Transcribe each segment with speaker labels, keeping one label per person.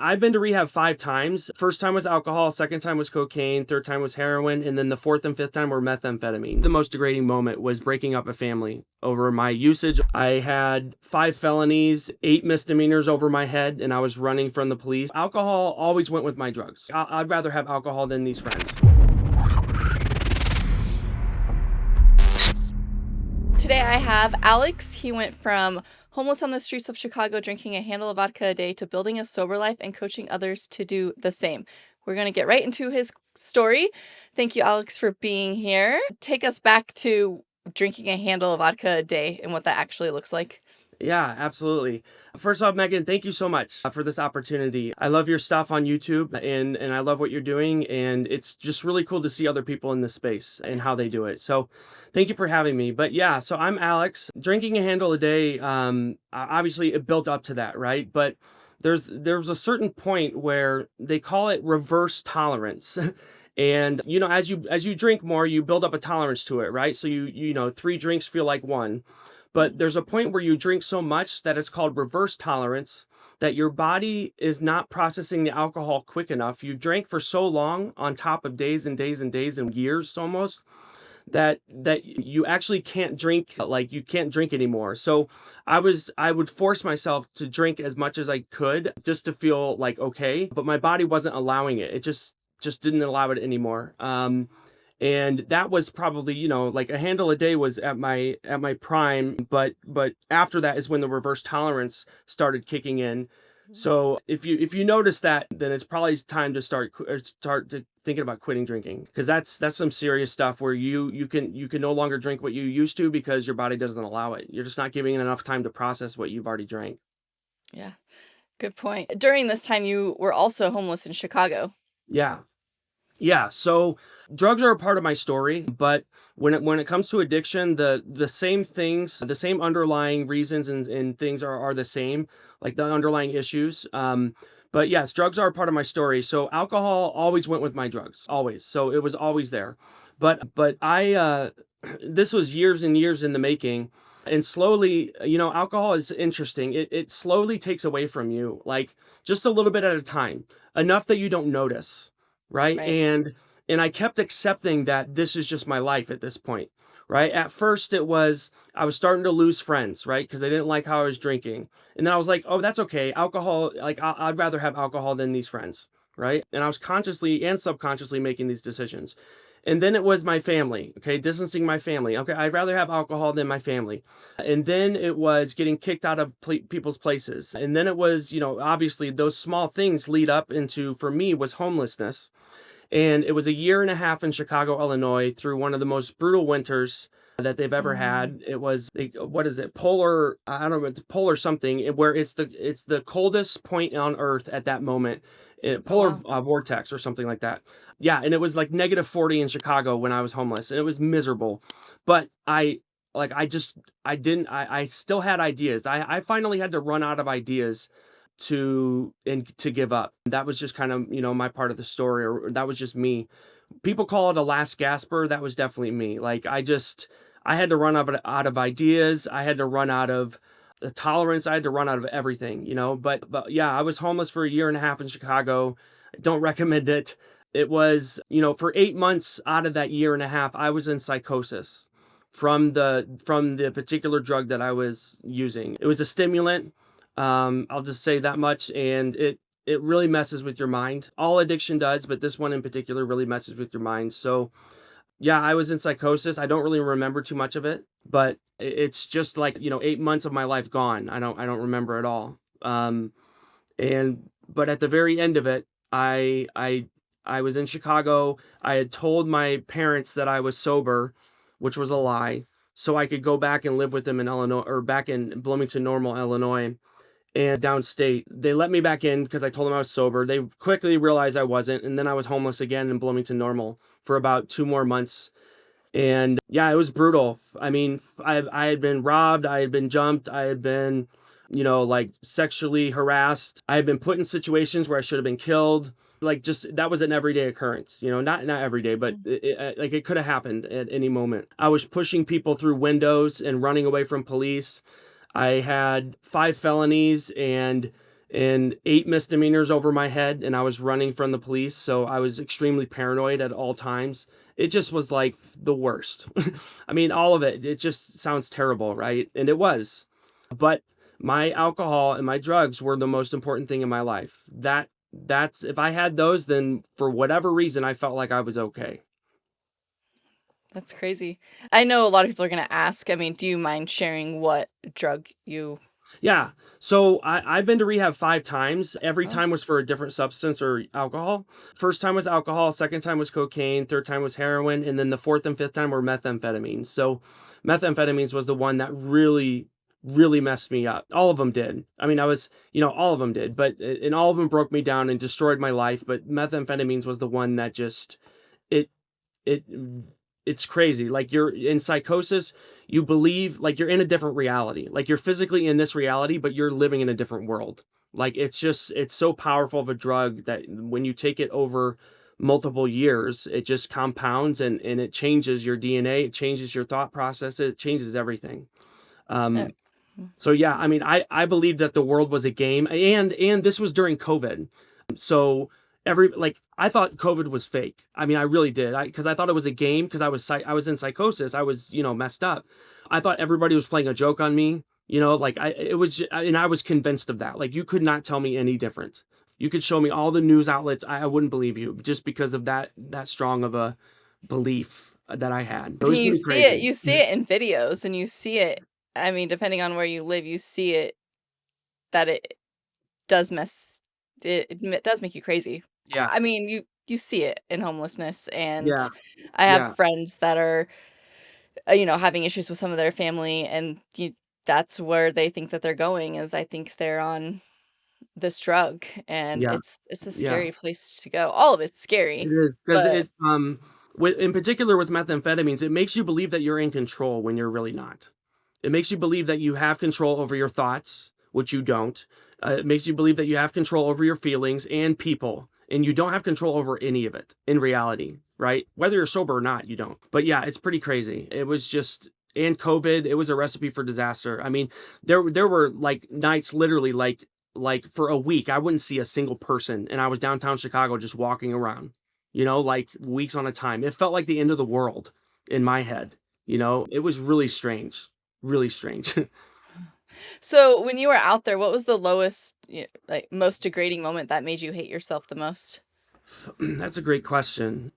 Speaker 1: I've been to rehab 5 times. First time was alcohol, second time was cocaine, third time was heroin, and then the fourth and fifth time were methamphetamine. The most degrading moment was breaking up a family over my usage. I had 5 felonies, 8 misdemeanors over my head, and I was running from the police. Alcohol always went with my drugs. I'd rather have alcohol than these friends.
Speaker 2: Today I have Alex. He went from homeless on the streets of Chicago drinking a handle of vodka a day to building a sober life and coaching others to do the same. We're going to get right into his story. Thank you, Alex, for being here. Take us back to drinking a handle of vodka a day and what that actually looks like.
Speaker 1: Yeah, absolutely. First off, Megan, thank you so much for this opportunity. I love your stuff on YouTube and I love what you're doing. And it's just really cool to see other people in this space and how they do it. So thank you for having me. But yeah, so I'm Alex. Drinking a handle a day, obviously it built up to that, right? But there's a certain point where they call it reverse tolerance. And as you drink more, you build up a tolerance to it, right? So you 3 drinks feel like one. But there's a point where you drink so much that it's called reverse tolerance, that your body is not processing the alcohol quick enough. You've drank for so long on top of days and days and days and years almost that you actually can't drink, like you can't drink anymore. So I would force myself to drink as much as I could just to feel like okay, but my body wasn't allowing it. It just didn't allow it anymore. And that was probably, like a handle a day was at my prime, but after that is when the reverse tolerance started kicking in. So if you notice that, then it's probably time to start to thinking about quitting drinking, because that's some serious stuff where you can no longer drink what you used to because your body doesn't allow it. You're just not giving it enough time to process what you've already drank.
Speaker 2: Yeah, good point. During this time, you were also homeless in Chicago.
Speaker 1: Yeah. Yeah, so drugs are a part of my story, but when it comes to addiction, the same things, the same underlying reasons and things are the same, like the underlying issues. But yes, drugs are a part of my story. So alcohol always went with my drugs, always. So it was always there. But I this was years and years in the making. And slowly, alcohol is interesting. It slowly takes away from you, like just a little bit at a time, enough that you don't notice, right?
Speaker 2: Right.
Speaker 1: And I kept accepting that this is just my life at this point, right? At first it was I was starting to lose friends, right? Because they didn't like how I was drinking. And then I was like, oh, that's okay. Alcohol, like I'd rather have alcohol than these friends, right? And I was consciously and subconsciously making these decisions. And then it was my family, okay, distancing my family. Okay, I'd rather have alcohol than my family. And then it was getting kicked out of people's places. And then it was, obviously those small things lead up into, for me, was homelessness. And it was a year and a half in Chicago, Illinois, through one of the most brutal winters that they've ever
Speaker 2: Mm.
Speaker 1: had. It was what is it? Polar, I don't know, it's polar something, where it's the coldest point on Earth at that moment.
Speaker 2: Oh,
Speaker 1: Polar
Speaker 2: wow.
Speaker 1: vortex or something like that. Yeah, and it was like -40 in Chicago when I was homeless, and it was miserable. But I still had ideas. I finally had to run out of ideas to give up. That was just kind of, my part of the story, or that was just me. People call it a last gasper. That was definitely me. Like I had to run out of ideas. I had to run out of the tolerance. I had to run out of everything. But yeah, I was homeless for a year and a half in Chicago. I don't recommend it. It was, for 8 months out of that year and a half, I was in psychosis from the particular drug that I was using. It was a stimulant. I'll just say that much, and it really messes with your mind. All addiction does, but this one in particular really messes with your mind. So yeah, I was in psychosis. I don't really remember too much of it, but it's just like 8 months of my life gone. I don't remember at all. And but at the very end of it, I was in Chicago. I had told my parents that I was sober, which was a lie, so I could go back and live with them in Illinois, or back in Bloomington Normal, Illinois, and downstate. They let me back in because I told them I was sober. They quickly realized I wasn't, and then I was homeless again in Bloomington Normal for about 2 more months. And yeah, it was brutal. I mean, I had been robbed, I had been jumped, I had been, like sexually harassed. I had been put in situations where I should have been killed. Like just that was an everyday occurrence, not every day, but
Speaker 2: Mm.
Speaker 1: like it could have happened at any moment. I was pushing people through windows and running away from police. I had 5 felonies, and and 8 misdemeanors over my head, and I was running from the police, so I was extremely paranoid at all times. It just was like the worst. I mean, all of it, it just sounds terrible, right? And it was. But my alcohol and my drugs were the most important thing in my life. That's if I had those, then for whatever reason, I felt like I was okay.
Speaker 2: That's crazy. I know a lot of people are gonna ask, I mean, do you mind sharing what drug you
Speaker 1: Yeah. So I've been to rehab 5 times. Every
Speaker 2: oh,
Speaker 1: time was for a different substance or alcohol. First time was alcohol, second time was cocaine, third time was heroin, and then the fourth and fifth time were methamphetamines. So methamphetamines was the one that really, really messed me up. All of them did. I mean, all of them did, and all of them broke me down and destroyed my life. But methamphetamines was the one that just, it it it's crazy. Like, you're in psychosis, you believe like you're in a different reality. Like, you're physically in this reality, but you're living in a different world. Like, it's so powerful of a drug that when you take it over multiple years, it just compounds and it changes your DNA, it changes your thought process, it changes everything.
Speaker 2: uh,
Speaker 1: Um,
Speaker 2: mm,
Speaker 1: so yeah, I mean, I believed that the world was a game, and this was during COVID. So I thought COVID was fake. I mean, I really did. Because I thought it was a game because I was in psychosis. I was, messed up. I thought everybody was playing a joke on me. Like, and I was convinced of that. Like, you could not tell me any different. You could show me all the news outlets. I wouldn't believe you just because of that strong of a belief that I had. It was
Speaker 2: you
Speaker 1: pretty
Speaker 2: see it
Speaker 1: crazy.
Speaker 2: you see it in videos and you see it I mean, depending on where you live, you see it that it does mess it does make you crazy.
Speaker 1: Yeah.
Speaker 2: I mean, you see it in homelessness, and
Speaker 1: Yeah.
Speaker 2: I have
Speaker 1: Yeah.
Speaker 2: friends that are, having issues with some of their family, and that's where they think that they're going is I think they're on this drug, and
Speaker 1: Yeah.
Speaker 2: it's a
Speaker 1: Yeah.
Speaker 2: scary place to go. All of it's
Speaker 1: It
Speaker 2: scary,
Speaker 1: is because
Speaker 2: but
Speaker 1: in particular with methamphetamines, it makes you believe that you're in control when you're really not. It makes you believe that you have control over your thoughts, which you don't. It makes you believe that you have control over your feelings and people, and you don't have control over any of it in reality, right? Whether you're sober or not, you don't. But yeah, it's pretty crazy. It was just and COVID, it was a recipe for disaster. I mean, there were like nights literally like for a week I wouldn't see a single person and I was downtown Chicago just walking around, like weeks on a time. It felt like the end of the world in my head. It was really strange. Really strange.
Speaker 2: so when you were out there, what was the lowest, like, most degrading moment that made you hate yourself the most?
Speaker 1: That's a great question.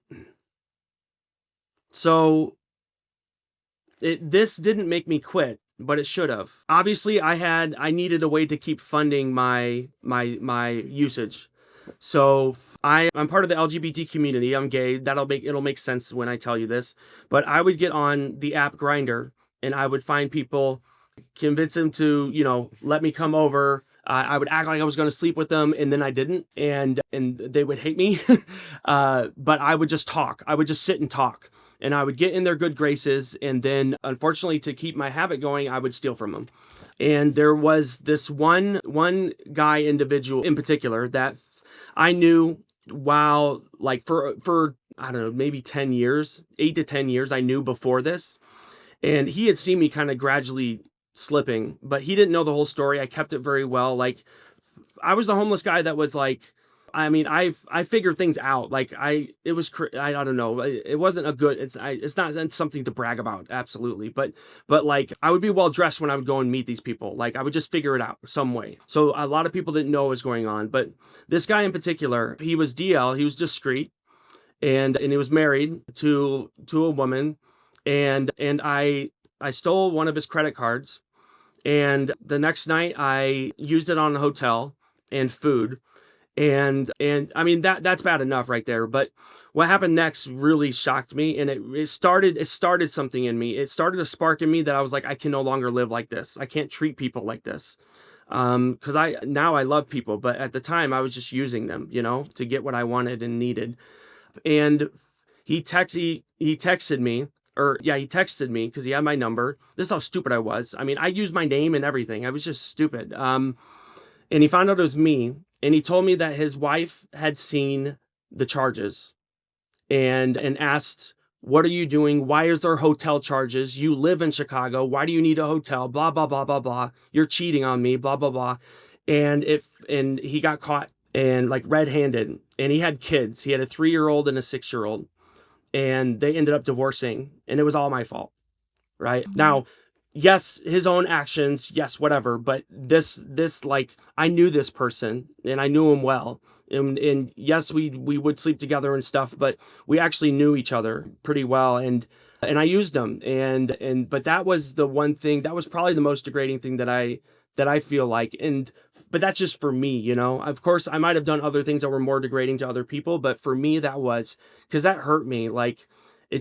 Speaker 1: So, this didn't make me quit, but it should have. Obviously, I needed a way to keep funding my usage. So, I'm part of the LGBT community. I'm gay. It'll make sense when I tell you this. But I would get on the app Grinder and I would find people, convince him to, let me come over. I would act like I was going to sleep with them, and then I didn't, and they would hate me. But I would just talk. I would just sit and talk, and I would get in their good graces. And then, unfortunately, to keep my habit going, I would steal from them. And there was this one guy individual in particular that I knew. While like for I don't know, maybe 10 years, 8 to 10 years, I knew before this, and he had seen me kind of gradually slipping, but he didn't know the whole story. I kept it very well. Like, I was the homeless guy that was like, I mean, I figured things out. Like, I don't know. It wasn't a good. It's not something to brag about. Absolutely, but like, I would be well dressed when I would go and meet these people. Like, I would just figure it out some way. So a lot of people didn't know what was going on, but this guy in particular, he was DL. He was discreet, and he was married to a woman, and I stole one of his credit cards, and the next night I used it on a hotel and food, and I mean, that's bad enough right there. But what happened next really shocked me, and it started something in me. It started a spark in me that I was like, I can no longer live like this. I can't treat people like this. Because I love people, but at the time I was just using them, to get what I wanted and needed. And he texted me, or yeah, he texted me because he had my number. This is how stupid I was. I mean, I used my name and everything. I was just stupid. And he found out it was me, and he told me that his wife had seen the charges, and asked, "What are you doing? Why is there hotel charges? You live in Chicago. Why do you need a hotel? Blah blah blah blah blah. You're cheating on me. Blah blah blah." and he got caught and like red-handed, and he had kids. He had a 3-year-old and a 6-year-old, and they ended up divorcing, and it was all my fault. Right?
Speaker 2: Mhm.
Speaker 1: Now, yes, his own actions, yes, whatever, but this like I knew this person and I knew him well. And yes, we would sleep together and stuff, but we actually knew each other pretty well, and I used him, and but that was the one thing that was probably the most degrading thing that I feel like. And but that's just for me, you know. Of course, I might have done other things that were more degrading to other people, but for me that was because that hurt me. Like I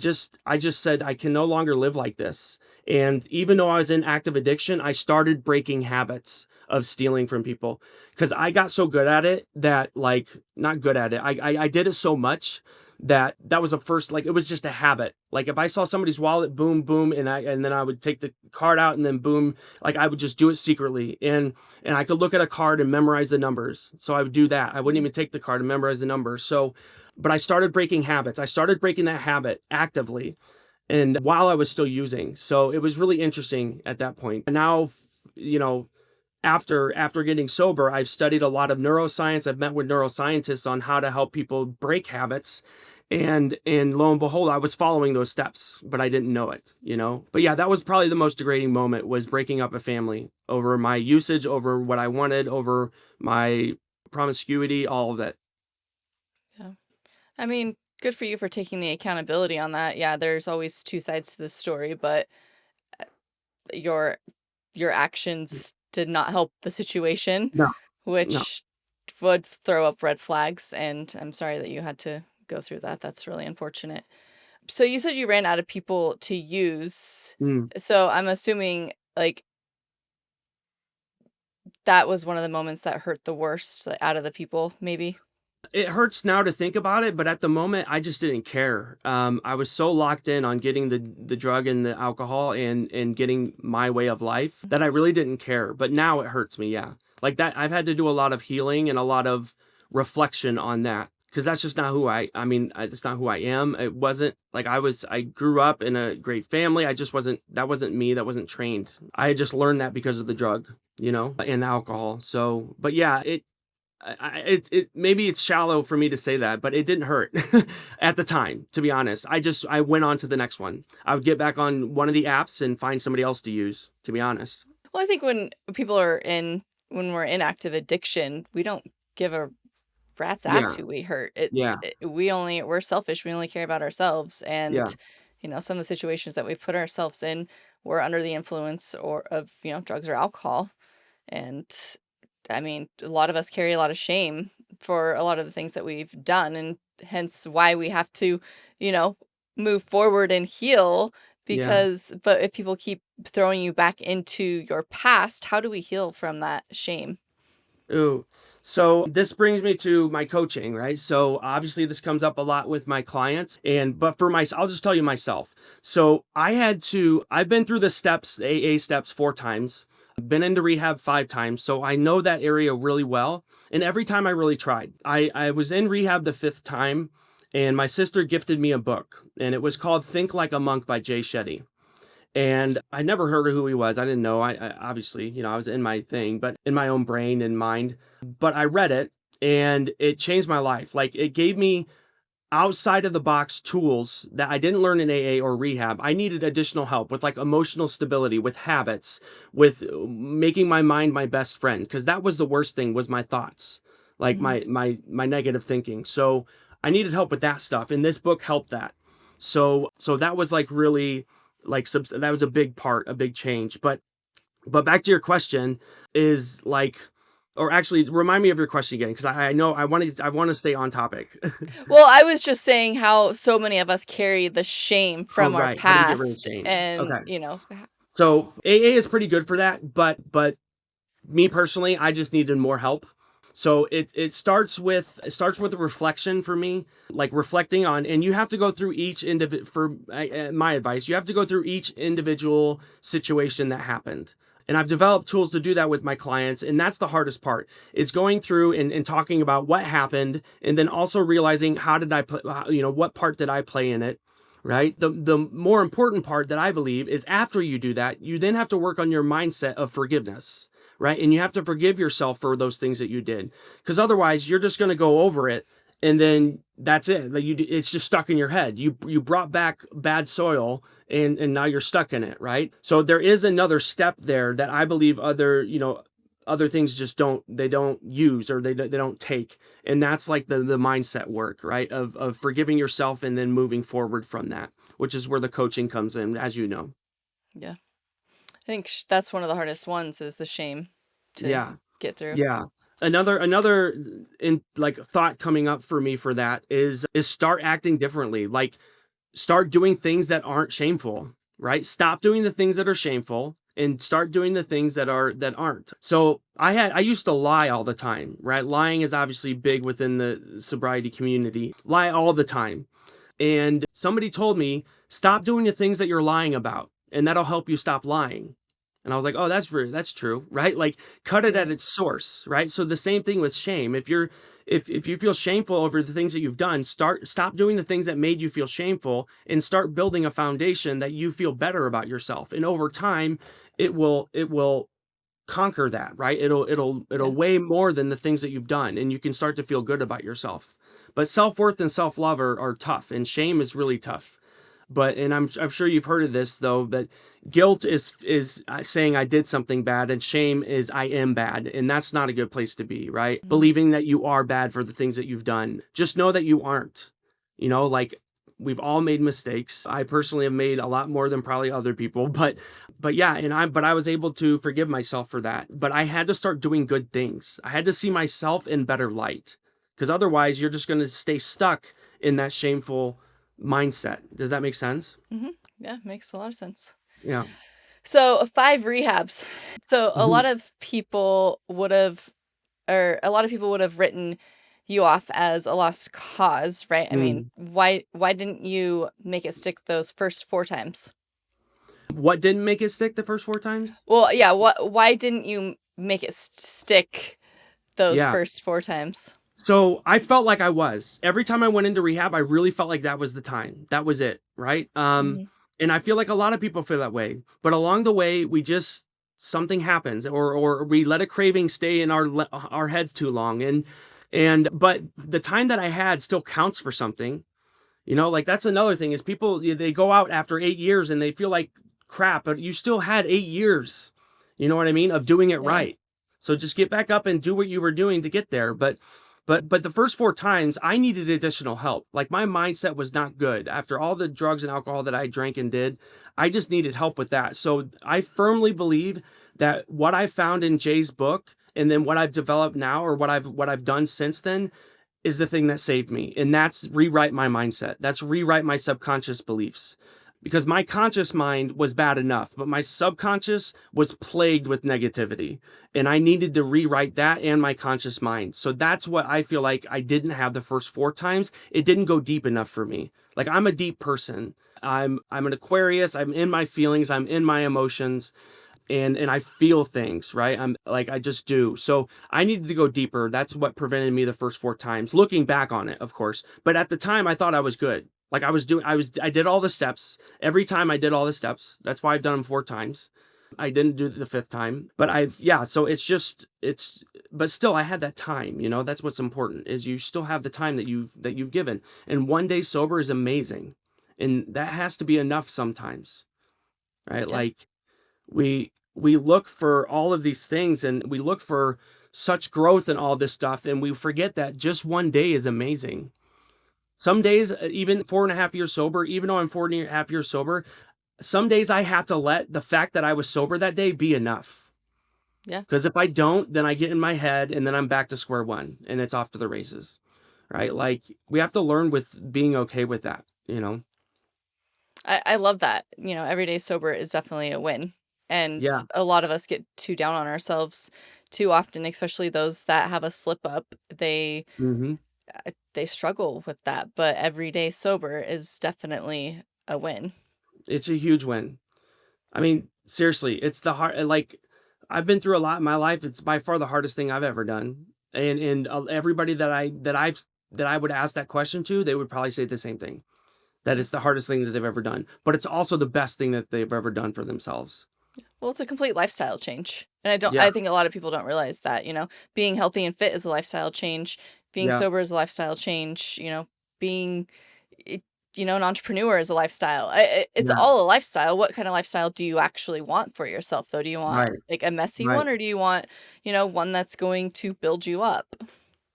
Speaker 1: just said I can no longer live like this. And even though I was in active addiction, I started breaking habits of stealing from people because I got so good at it that like not good at it. I did it so much that that was a first like it was just a habit. Like if I saw somebody's wallet, boom, boom, and then I would take the card out and then boom, like I would just do it secretly. And I could look at a card and memorize the numbers. So I would do that. I wouldn't
Speaker 2: Mhm.
Speaker 1: even take the card and memorize the numbers. So but I started breaking habits. I started breaking that habit actively and while I was still using. So it was really interesting at that point. And now, you know, after getting sober, I've studied a lot of neuroscience. I've met with neuroscientists on how to help people break habits. And lo and behold, I was following those steps, but I didn't know it, you know. But yeah, that was probably the most degrading moment was breaking up a family over my usage, over what I wanted, over my promiscuity, all of it.
Speaker 2: Yeah. I mean, good for you for taking the accountability on that. Yeah, there's always two sides to the story, but your your actions did not help the situation,
Speaker 1: No, no.
Speaker 2: which would throw up red flags, and I'm sorry that you had to go through that. That's really unfortunate. So you said you ran out of people to use.
Speaker 1: Mm.
Speaker 2: So I'm assuming like that was one of the moments that hurt the worst, like, out of the people, maybe?
Speaker 1: It hurts now to think about it, but at the moment, I just didn't care. I was so locked in on getting the drug and the alcohol and getting my way of life that I really didn't care. But now it hurts me, yeah. Like that, I've had to do a lot of healing and a lot of reflection on that because that's just not who I mean, it's not who I am. It wasn't like I grew up in a great family. I just wasn't, that wasn't me. That wasn't trained. I had just learned that because of the drug, you know, and the alcohol. So, but yeah, it maybe it's shallow for me to say that, but it didn't hurt at the time, to be honest. I went on to the next one. I would get back on one of the apps and find somebody else to use, to be honest.
Speaker 2: Well, I think when we're in active addiction, we don't give a rat's ass
Speaker 1: Yeah,
Speaker 2: who we hurt.
Speaker 1: yeah,
Speaker 2: We're selfish. We only care about ourselves.
Speaker 1: yeah,
Speaker 2: And, some of the situations that we put ourselves in, we're under the influence or of, drugs or alcohol. And I mean, a lot of us carry a lot of shame for a lot of the things that we've done, and hence why we have to, you know, move forward and heal.
Speaker 1: yeah.
Speaker 2: But if people keep throwing you back into your past, how do we heal from that shame?
Speaker 1: Ooh. So this brings me to my coaching, right? So obviously this comes up a lot with my clients but for I'll just tell you myself. So I've been through the steps, AA steps 4 times, been into rehab 5 times. So I know that area really well. And every time I really tried. I was in rehab the 5th time and my sister gifted me a book and it was called Think Like a Monk by Jay Shetty. And I never heard of who he was. I didn't know. I obviously, I was in my thing, but in my own brain and mind. But I read it and it changed my life. Like it gave me outside of the box tools that I didn't learn in AA or rehab. I needed additional help with like emotional stability, with habits, with making my mind my best friend because that was the worst thing was my thoughts, like
Speaker 2: Mhm.
Speaker 1: my negative thinking. So I needed help with that stuff and this book helped that. So that was like really like that was a big part, a big change. But back to your question is like or actually remind me of your question again because I know I want to stay on topic.
Speaker 2: Well, I was just saying how so many of us carry the shame
Speaker 1: Oh,
Speaker 2: from our
Speaker 1: right. How do you get rid of
Speaker 2: past
Speaker 1: shame?
Speaker 2: and,
Speaker 1: Okay. So AA is pretty good for that, but me personally, I just needed more help. So it starts with a reflection for me, like reflecting on, and you have to go through each individual. For my advice, you have to go through each individual situation that happened. And I've developed tools to do that with my clients, and that's the hardest part. It's going through and talking about what happened, and then also realizing how did I play, what part did I play in it, right? The more important part that I believe is after you do that, you then have to work on your mindset of forgiveness, right? And you have to forgive yourself for those things that you did, because otherwise you're just going to go over it, and then that's it. Like it's just stuck in your head. You brought back bad soil, and now you're stuck in it, right? So there is another step there that I believe other things just don't use, or they don't take, and that's like the mindset work, right? Of forgiving yourself and then moving forward from that, which is where the coaching comes in, as you know.
Speaker 2: Yeah. I think that's one of the hardest ones is the shame to
Speaker 1: Yeah.
Speaker 2: get through.
Speaker 1: Yeah. Another in like thought coming up for me for that is start acting differently. Like start doing things that aren't shameful, right? Stop doing the things that are shameful and start doing the things that aren't. So I used to lie all the time, right? Lying is obviously big within the sobriety community. Lie all the time. And somebody told me, stop doing the things that you're lying about, and that'll help you stop lying. And I was like, oh, that's true, right? Like cut it at
Speaker 2: Right.
Speaker 1: its source, right? So the same thing with shame. If you feel shameful over the things that you've done, stop doing the things that made you feel shameful and start building a foundation that you feel better about yourself. And over time, it will conquer that, right? It'll
Speaker 2: Yeah.
Speaker 1: weigh more than the things that you've done, and you can start to feel good about yourself. But self-worth and self-love are tough, and shame is really tough. But and I'm sure you've heard of this though, but guilt is saying I did something bad, and shame is I am bad, and that's not a good place to be, right?
Speaker 2: Mhm.
Speaker 1: Believing that you are bad for the things that you've done. Just know that you aren't. Like we've all made mistakes. I personally have made a lot more than probably other people, but yeah, but I was able to forgive myself for that. But I had to start doing good things. I had to see myself in better light, because otherwise you're just going to stay stuck in that shameful mindset. Does that make sense?
Speaker 2: Mhm. Yeah, makes a lot of sense.
Speaker 1: Yeah.
Speaker 2: So, 5 rehabs. So,
Speaker 1: Mhm.
Speaker 2: a lot of people would have written you off as a lost cause, right? I mean,
Speaker 1: Mm.
Speaker 2: why didn't you make it stick those first 4 times?
Speaker 1: What didn't make it stick the first 4 times?
Speaker 2: Well, yeah, why didn't you make it stick those
Speaker 1: Yeah.
Speaker 2: first 4 times?
Speaker 1: So I felt like I was. Every time I went into rehab, I really felt like that was the time. That was it, right?
Speaker 2: Mhm.
Speaker 1: And I feel like a lot of people feel that way. But along the way, we just something happens, or we let a craving stay in our heads too long, and but the time that I had still counts for something. Like that's another thing is people they go out after 8 years and they feel like crap, but you still had 8 years. You know what I mean? Of doing it
Speaker 2: Yeah.
Speaker 1: right. So just get back up and do what you were doing to get there. But the first 4 times I needed additional help. Like my mindset was not good. After all the drugs and alcohol that I drank and did, I just needed help with that. So I firmly believe that what I found in Jay's book and then what I've developed now, or what I've done since then, is the thing that saved me, and that's rewrite my mindset. That's rewrite my subconscious beliefs. Because my conscious mind was bad enough, but my subconscious was plagued with negativity, and I needed to rewrite that and my conscious mind. So that's what I feel like I didn't have the first 4 times. It didn't go deep enough for me. Like I'm a deep person. I'm an Aquarius. I'm in my feelings. I'm in my emotions, and I feel things, right? I'm like I just do. So I needed to go deeper. That's what prevented me the first 4 times. Looking back on it, of course. But at the time I thought I was good. Like I did all the steps. Every time I did all the steps. That's why I've done them 4 times. I didn't do the 5th time. But yeah, so it's but still I had that time, That's what's important is you still have the time that you've given. And one day sober is amazing. And that has to be enough sometimes, right?
Speaker 2: Yeah.
Speaker 1: Like we look for all of these things, and we look for such growth and all this stuff, and we forget that just one day is amazing. Some days, even 4.5 years sober, even though I'm 4.5 years sober, some days I have to let the fact that I was sober that day be enough.
Speaker 2: Yeah.
Speaker 1: Because if I don't, then I get in my head and then I'm back to square one and it's off to the races. Right? Like we have to learn with being okay with that.
Speaker 2: I love that. Every day sober is definitely a win. And
Speaker 1: Yeah.
Speaker 2: a lot of us get too down on ourselves too often, especially those that have a slip up.
Speaker 1: Hmm.
Speaker 2: They struggle with that, but every day sober is definitely a win.
Speaker 1: It's a huge win. I mean, seriously, it's the hard like, I've been through a lot in my life. It's by far the hardest thing I've ever done. And everybody that I would ask that question to, they would probably say the same thing, that
Speaker 2: Yeah.
Speaker 1: it's the hardest thing that they've ever done, but it's also the best thing that they've ever done for themselves.
Speaker 2: Well, it's a complete lifestyle change. And
Speaker 1: Yeah,
Speaker 2: I think a lot of people don't realize that, being healthy and fit is a lifestyle change, being
Speaker 1: yeah,
Speaker 2: sober is a lifestyle change, being it, an entrepreneur is a lifestyle. It's
Speaker 1: yeah,
Speaker 2: all a lifestyle. What kind of lifestyle do you actually want for yourself though? Do you want
Speaker 1: right,
Speaker 2: like a messy
Speaker 1: right.
Speaker 2: one, or do you want, one that's going to build you up?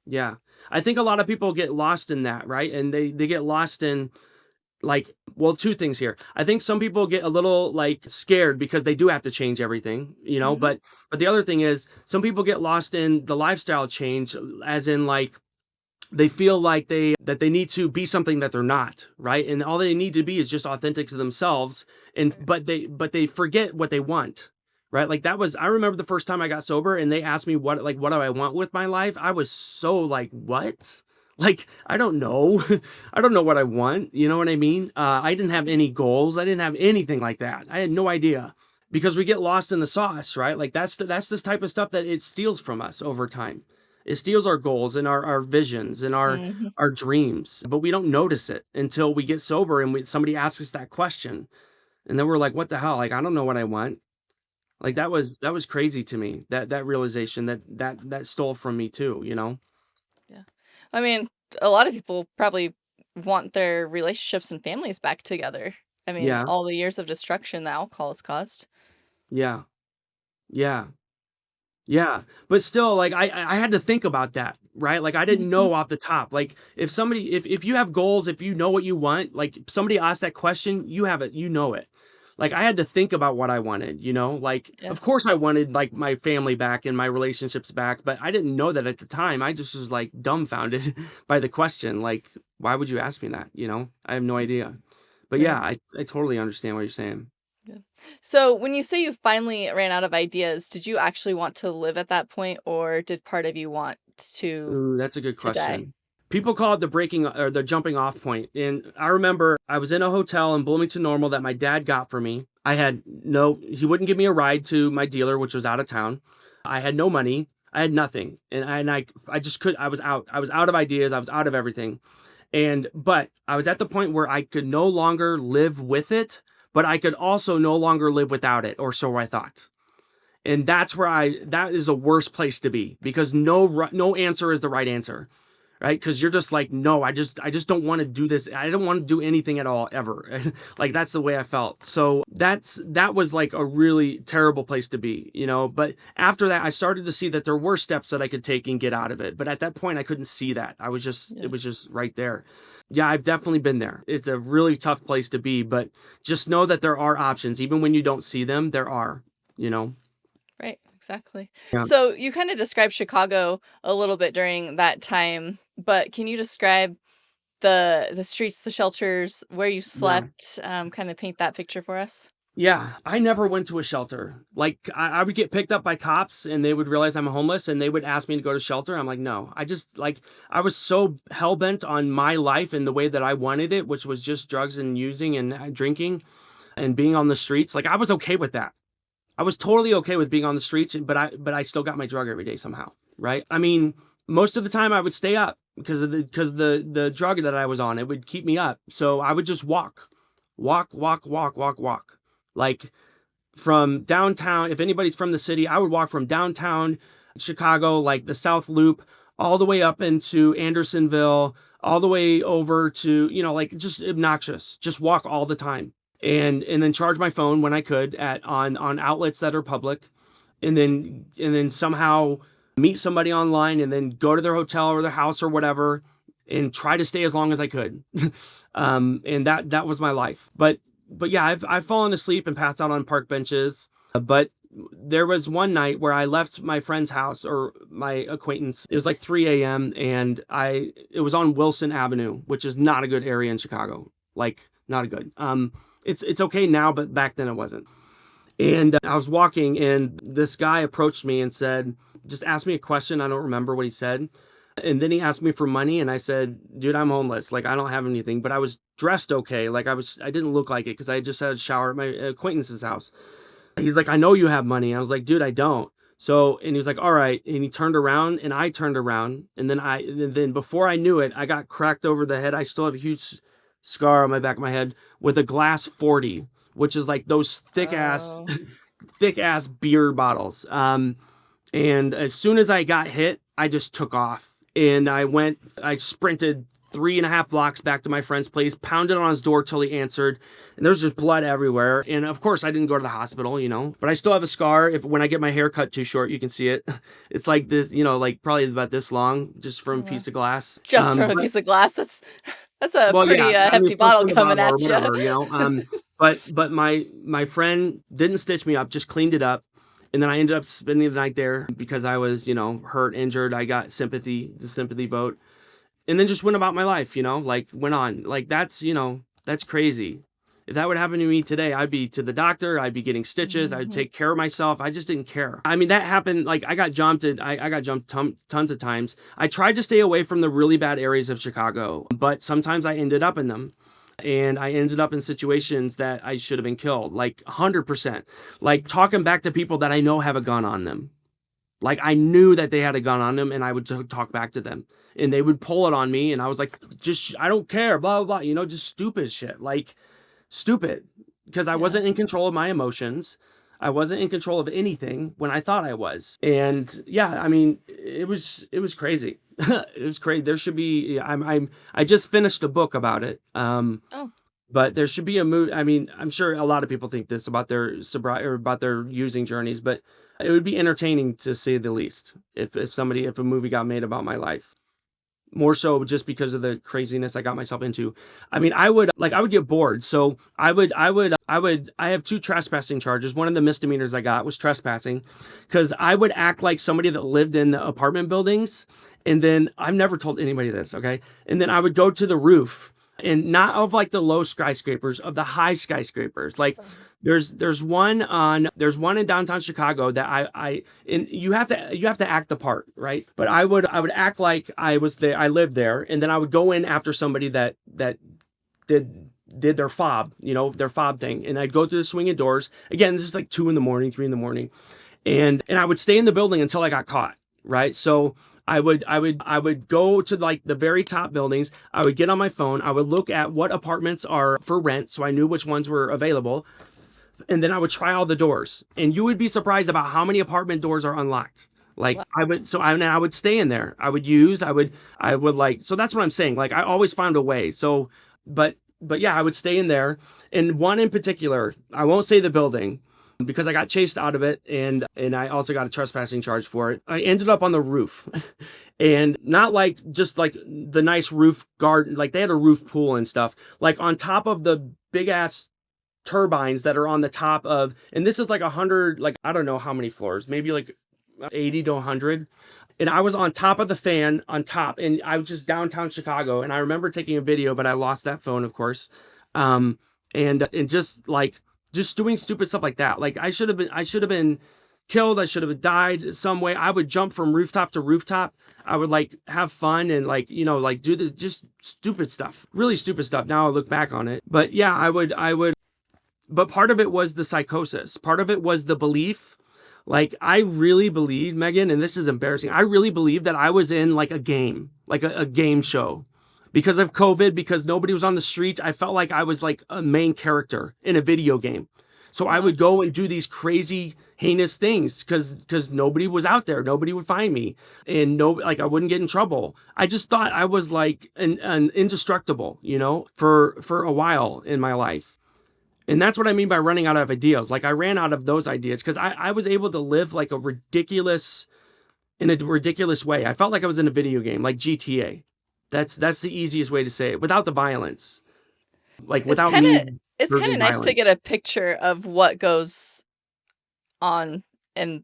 Speaker 1: Yeah. I think a lot of people get lost in that, right? And they get lost in like, well, 2 things here. I think some people get a little, like, scared because they do have to change everything,
Speaker 2: Mhm.
Speaker 1: but the other thing is some people get lost in the lifestyle change, as in, like, they feel like they need to be something that they're not, right? And all they need to be is just authentic to themselves, and
Speaker 2: Right.
Speaker 1: but they forget what they want, right? Like, that was I remember the first time I got sober and they asked me what do I want with my life? I was so like, "What?" Like, I don't know. I don't know what I want, you know what I mean? I didn't have any goals. I didn't have anything like that. I had no idea because we get lost in the sauce, right? Like, that's this type of stuff that it steals from us over time. It steals our goals and our visions and
Speaker 2: Mhm.
Speaker 1: our dreams, but we don't notice it until we get sober and somebody asks us that question, and then we're like, "What the hell? Like, I don't know what I want." Like, that was crazy to me. That realization that stole from me too, you know?
Speaker 2: Yeah. I mean, a lot of people probably want their relationships and families back together. I mean,
Speaker 1: Yeah,
Speaker 2: all the years of destruction that alcohol has caused.
Speaker 1: yeah, yeah. Yeah, but still, like, I had to think about that, right? Like, I didn't
Speaker 2: Mhm.
Speaker 1: know off the top. Like, if you have goals, if you know what you want, like, somebody asked that question, you have it, you know it. Like, I had to think about what I wanted, you know? Like,
Speaker 2: Yeah.
Speaker 1: of course I wanted, like, my family back and my relationships back, but I didn't know that at the time. I just was, like, dumbfounded by the question. Like, why would you ask me that, you know? I have no idea. But yeah,
Speaker 2: Right.
Speaker 1: I totally understand what you're saying.
Speaker 2: Yeah. So when you say you finally ran out of ideas, did you actually want to live at that point, or did part of you want to
Speaker 1: Ooh, that's a good
Speaker 2: die?
Speaker 1: question. People call it the breaking or the jumping off point. And I remember I was in a hotel in Bloomington Normal that my dad got for me. He wouldn't give me a ride to my dealer, which was out of town. I had no money. I had nothing. I just could, I was out. I was out of ideas. I was out of everything. But I was at the point where I could no longer live with it, but I could also no longer live without it, or so I thought. And that is the worst place to be because no answer is the right answer, right? Because you're just like, no, I just don't want to do this. I don't want to do anything at all ever. Like, that's the way I felt. So that was like a really terrible place to be, you know. But after that, I started to see that there were steps that I could take and get out of it. But at that point, I couldn't see that. It
Speaker 2: Yeah.
Speaker 1: was just right there. Yeah, I've definitely been there. It's a really tough place to be, but just know that there are options, even when you don't see them. There are, you know.
Speaker 2: Right. Exactly.
Speaker 1: Yeah.
Speaker 2: So you kind of described Chicago a little bit during that time, but can you describe the streets, the shelters, where you
Speaker 1: Yeah.
Speaker 2: slept? Kind of paint that picture for us.
Speaker 1: Yeah, I never went to a shelter. Like, I would get picked up by cops and they would realize I'm homeless and they would ask me to go to shelter. I'm like, no. I was so hell bent on my life and the way that I wanted it, which was just drugs and using and drinking and being on the streets. Like, I was okay with that. I was totally okay with being on the streets, but I still got my drug every day somehow, right? I mean, most of the time I would stay up because the drug that I was on, it would keep me up. So I would just walk. Walk, walk, walk, walk, walk. Like, from downtown, if anybody's from the city, I would walk from downtown Chicago, like the South Loop, all the way up into Andersonville, all the way over to, like, just obnoxious. Just walk all the time. And then charge my phone when I could at on outlets that are public, and then somehow meet somebody online and then go to their hotel or their house or whatever and try to stay as long as I could. And that was my life. But yeah, I've fallen asleep and passed out on park benches. But there was one night where I left my friend's house or my acquaintance. It was like 3 a.m. and it was on Wilson Avenue, which is not a good area in Chicago. Like, not a good. It's okay now, but back then it wasn't. And I was walking, and this guy approached me and said, just asked me a question. I don't remember what he said. And then he asked me for money, and I said, dude, I'm homeless. Like, I don't have anything, but I was dressed okay. Like, I didn't look like it because I just had a shower at my acquaintance's house. He's like, I know you have money. I was like, dude, I don't. So, and he was like, all right. And he turned around and I turned around. And then before I knew it, I got cracked over the head. I still have a huge scar on my back of my head with a glass 40, which is like those thick ass
Speaker 2: Oh.
Speaker 1: thick ass beer bottles. And as soon as I got hit, I just took off. And I sprinted 3.5 blocks back to my friend's place, pounded on his door till he answered. And there's just blood everywhere. And of course, I didn't go to the hospital, but I still have a scar. When I get my hair cut too short, you can see it. It's like this, like probably about this long, just from a
Speaker 2: Oh, wow.
Speaker 1: piece of glass.
Speaker 2: Just from a piece of glass. That's a
Speaker 1: Well,
Speaker 2: pretty
Speaker 1: yeah, I mean,
Speaker 2: hefty bottle
Speaker 1: from the
Speaker 2: coming
Speaker 1: bottle or
Speaker 2: at you.
Speaker 1: whatever, but my friend didn't stitch me up, just cleaned it up. And then I ended up spending the night there because I was, hurt, injured. I got the sympathy vote, and then just went about my life, like went on. Like that's crazy. If that would happen to me today, I'd be to the doctor, I'd be getting stitches, I'd
Speaker 2: Mhm.
Speaker 1: take care of myself. I just didn't care. I mean, that happened. Like I got jumped tons of times. I tried to stay away from the really bad areas of Chicago, but sometimes I ended up in them. And I ended up in situations that I should have been killed, like 100%. Like talking back to people that I know have a gun on them. Like I knew that they had a gun on them, and I would talk back to them, and they would pull it on me, and I was like, just I don't care, blah blah blah, just stupid shit, like stupid, because I
Speaker 2: Yeah.
Speaker 1: wasn't in control of my emotions. I wasn't in control of anything when I thought I was, and yeah, I mean, it was crazy. It was crazy. There should be. I just finished a book about it.
Speaker 2: Oh,
Speaker 1: But there should be a movie. I mean, I'm sure a lot of people think this about their sobriety or about their using journeys, but it would be entertaining to say the least if a movie got made about my life. More so just because of the craziness I got myself into. I mean, I would get bored. So I have two trespassing charges. One of the misdemeanors I got was trespassing because I would act like somebody that lived in the apartment buildings. And then I've never told anybody this. Okay. And then I would go to the roof, and not of like the low skyscrapers, of the high skyscrapers. Like there's one in downtown Chicago that I and you have to act the part, right? But I would act like I was there, I lived there, and then I would go in after somebody that did their fob thing, and I'd go through the swinging doors. Again, this is like 2 in the morning, 3 in the morning, and I would stay in the building until I got caught, right? So I would go to like the very top buildings. I would get on my phone. I would look at what apartments are for rent, so I knew which ones were available, and then I would try all the doors. And you would be surprised about how many apartment doors are unlocked. Like
Speaker 2: wow.
Speaker 1: I would stay in there. I would like, so that's what I'm saying. Like I always found a way. So, but yeah, I would stay in there. And one in particular, I won't say the building because I got chased out of it, and I also got a trespassing charge for it. I ended up on the roof. And not like just like the nice roof garden, like they had a roof pool and stuff, like on top of the big ass turbines that are on the top of, and this is like 100, like I don't know how many floors, maybe like 80 to 100. And I was on top of the fan on top, and I was just downtown Chicago. And I remember taking a video, but I lost that phone, of course. Um, and just doing stupid stuff like that. Like I should have been killed. I should have died some way. I would jump from rooftop to rooftop. I would like have fun and like, like do this just stupid stuff, really stupid stuff. Now I look back on it, but yeah, I would, but part of it was the psychosis. Part of it was the belief. Like I really believed, Megan, and this is embarrassing. I really believed that I was in like a game, like a game show. Because of COVID, because nobody was on the streets, I felt like I was like a main character in a video game. So I
Speaker 2: Wow.
Speaker 1: would go and do these crazy, heinous things because nobody was out there, nobody would find me, and no, like I wouldn't get in trouble. I just thought I was like an indestructible, for a while in my life. And that's what I mean by running out of ideas. Like I ran out of those ideas because I was able to live like in a ridiculous way. I felt like I was in a video game, like GTA. That's the easiest way to say it, without the violence, like
Speaker 2: It's
Speaker 1: without
Speaker 2: kind
Speaker 1: me
Speaker 2: of it's kind
Speaker 1: using
Speaker 2: of nice to
Speaker 1: violence.
Speaker 2: get a picture of what goes on in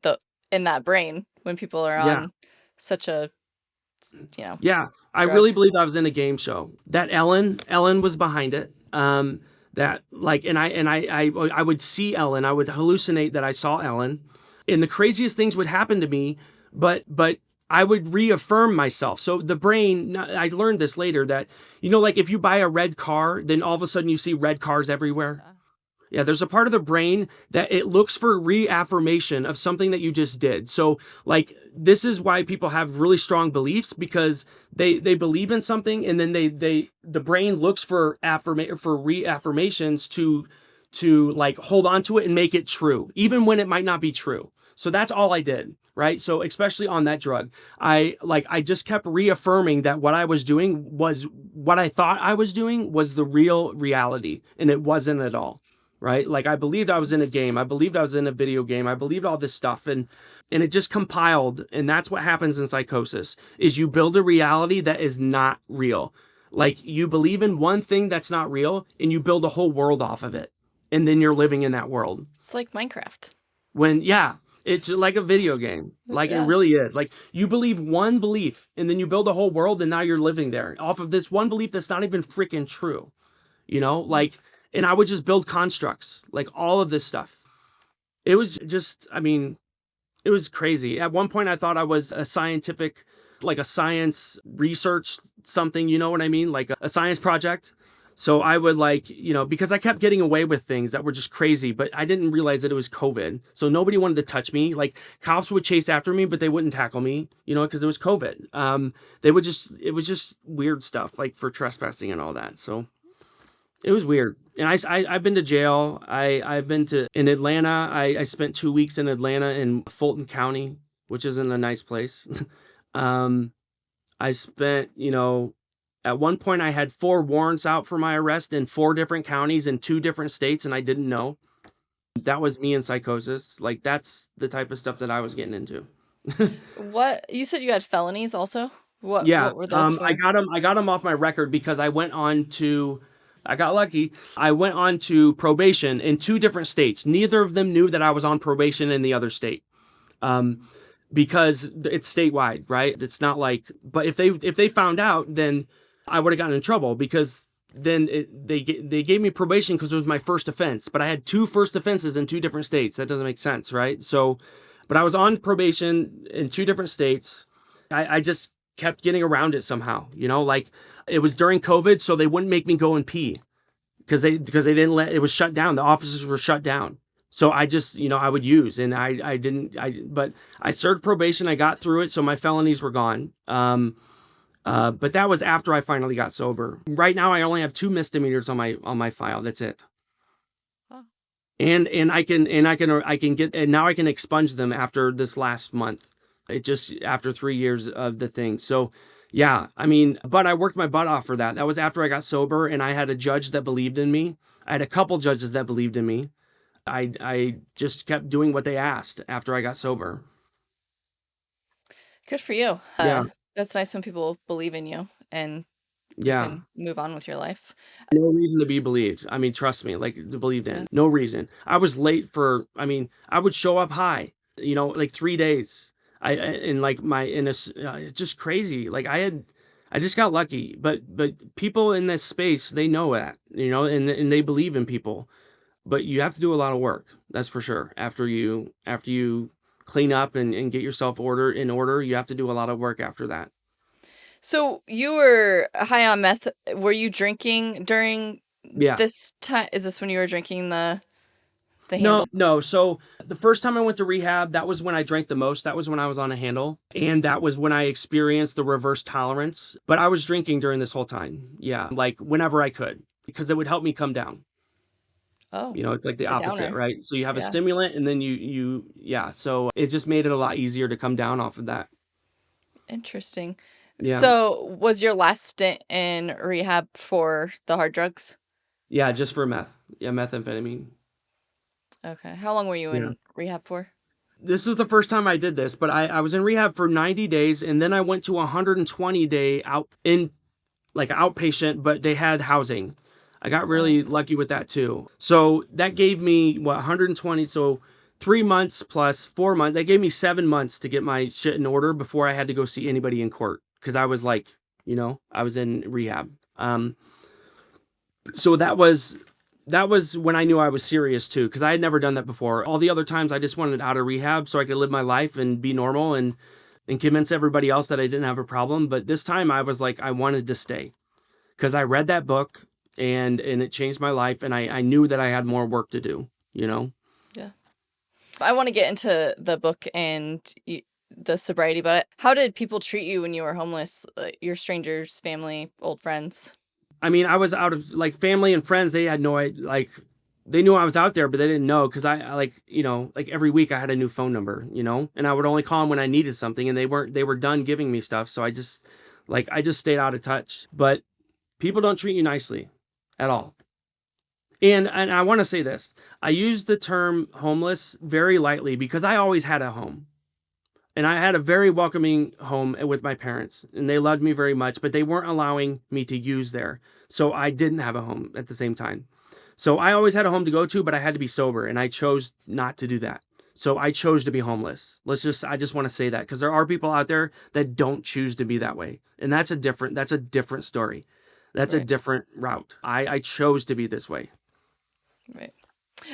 Speaker 2: that brain when people are
Speaker 1: Yeah,
Speaker 2: on such a, you know,
Speaker 1: yeah. I
Speaker 2: drug.
Speaker 1: really believed I was in a game show. That Ellen was behind it. That like, I would see Ellen. I would hallucinate that I saw Ellen, and the craziest things would happen to me. But I would reaffirm myself. So the brain, I learned this later that, like if you buy a red car, then all of a sudden you see red cars everywhere.
Speaker 2: Yeah.
Speaker 1: Yeah, there's a part of the brain that it looks for reaffirmation of something that you just did. So, like, this is why people have really strong beliefs because they believe in something, and then the brain looks for reaffirmations to like hold on to it and make it true, even when it might not be true. So that's all I did, right? So especially on that drug, I just kept reaffirming that what I was doing was what I thought I was doing was the real reality, and it wasn't at all, right? Like I believed I was in a game, I believed I was in a video game, I believed all this stuff, and it just compiled, and that's what happens in psychosis is you build a reality that is not real. Like you believe in one thing that's not real and you build a whole world off of it, and then you're living in that world.
Speaker 2: It's like Minecraft.
Speaker 1: When yeah, it's like a video game. Like it
Speaker 2: Yeah.
Speaker 1: really is. Like you believe one belief and then you build a whole world and now you're living there off of this one belief that's not even freaking true. You know, like, and I would just build constructs, like all of this stuff. It was just, I mean, it was crazy. At one point, I thought I was a scientific, like a science research something, you know what I mean? Like a science project. So I would like, you know, because I kept getting away with things that were just crazy, but I didn't realize that it was COVID. So nobody wanted to touch me. Like cops would chase after me, but they wouldn't tackle me, you know, because it was COVID. They would just, it was just weird stuff like for trespassing and all that. So it was weird. And I've been to jail. I've been to in Atlanta. I spent 2 weeks in Atlanta in Fulton County, which isn't a nice place. um, I spent, you know, at one point I had 4 warrants out for my arrest in 4 different counties in 2 different states, and I didn't know. That was me in psychosis. Like that's the type of stuff that I was getting into.
Speaker 2: What you said you had felonies also? What
Speaker 1: Yeah,
Speaker 2: were those
Speaker 1: I
Speaker 2: for?
Speaker 1: got him. I got him off my record because I went on to. I got lucky. I went on to probation in 2 different states. Neither of them knew that I was on probation in the other state, um, because it's statewide, right? It's not like. But if they found out, then I would have gotten in trouble because then they gave me probation because it was my first offense. But I had 2 first offenses in 2 different states. That doesn't make sense, right? So, but I was on probation in 2 different states. I just kept getting around it somehow, you know, like it was during COVID, so they wouldn't make me go and pee because they didn't let it was shut down. The offices were shut down. So I just, you know, I would use and I didn't but I served probation, I got through it, so my felonies were gone. But that was after I finally got sober. Right now I only have 2 misdemeanors on my file. That's it.
Speaker 2: Oh.
Speaker 1: And I can get and now I can expunge them after this last month. It just after 3 years of the thing. So yeah, I mean, but I worked my butt off for that. That was after I got sober and I had a judge that believed in me. I had a couple judges that believed in me. I just kept doing what they asked after I got sober.
Speaker 2: Good for you.
Speaker 1: Yeah.
Speaker 2: That's nice when people believe in you and you
Speaker 1: Yeah.
Speaker 2: can move on with your life.
Speaker 1: No reason to be believed. I mean, trust me, like believed
Speaker 2: Yeah.
Speaker 1: in. No reason. I was late for, I mean, I would show up high, you know, like 3 days. In like my, in a, it's just crazy. Like I just got lucky, but people in this space, they know that, you know, and they believe in people, but you have to do a lot of work. That's for sure. After you clean up and get yourself in order, you have to do a lot of work after that.
Speaker 2: So you were high on meth. Were you drinking during
Speaker 1: Yeah.
Speaker 2: this time? Is this when you were drinking the
Speaker 1: No,
Speaker 2: handle?
Speaker 1: no. So the first time I went to rehab, that was when I drank the most. That was when I was on a handle. And that was when I experienced the reverse tolerance. But I was drinking during this whole time. Yeah. Like whenever I could, because it would help me come down.
Speaker 2: Oh,
Speaker 1: You know, it's like the
Speaker 2: it's a
Speaker 1: opposite,
Speaker 2: downer.
Speaker 1: right? So you have a
Speaker 2: Yeah.
Speaker 1: stimulant and then yeah. So it just made it a lot easier to come down off of that.
Speaker 2: Interesting.
Speaker 1: Yeah.
Speaker 2: So was your last stint in rehab for the hard drugs?
Speaker 1: Yeah. Just for meth. Yeah. Methamphetamine.
Speaker 2: Okay. How long were you
Speaker 1: Yeah.
Speaker 2: in rehab for?
Speaker 1: This is the first time I did this, but I was in rehab for 90 days and then I went to a 120-day like outpatient, but they had housing. I got
Speaker 2: Oh,
Speaker 1: really lucky with that too. So that gave me what 120. So 3 months plus 4 months. That gave me 7 months to get my shit in order before I had to go see anybody in court because I was like, you know, I was in rehab. So that was when I knew I was serious too, because I had never done that before. All the other times I just wanted out of rehab so I could live my life and be normal and convince everybody else that I didn't have a problem. But this time I was like, I wanted to stay because I read that book and it changed my life. And I knew that I had more work to do, you know?
Speaker 2: yeah. I want to get into the book and the sobriety, but how did people treat you when you were homeless? Your strangers, family, old friends?
Speaker 1: I mean, I was out of like family and friends. They had no like they knew I was out there, but they didn't know because I like, like every week I had a new phone number, and I would only call them when I needed something, and they were done giving me stuff. So I just stayed out of touch. But people don't treat you nicely at all. And I want to say this. I use the term homeless very lightly because I always had a home. And I had a very welcoming home with my parents, and they loved me very much, but they weren't allowing me to use there. So I didn't have a home at the same time. So I always had a home to go to, but I had to be sober, and I chose not to do that. So I chose to be homeless. I just want to say that because there are people out there that don't choose to be that way. And that's a different story. That's a
Speaker 2: Right.
Speaker 1: different route. I chose to be this way.
Speaker 2: Right.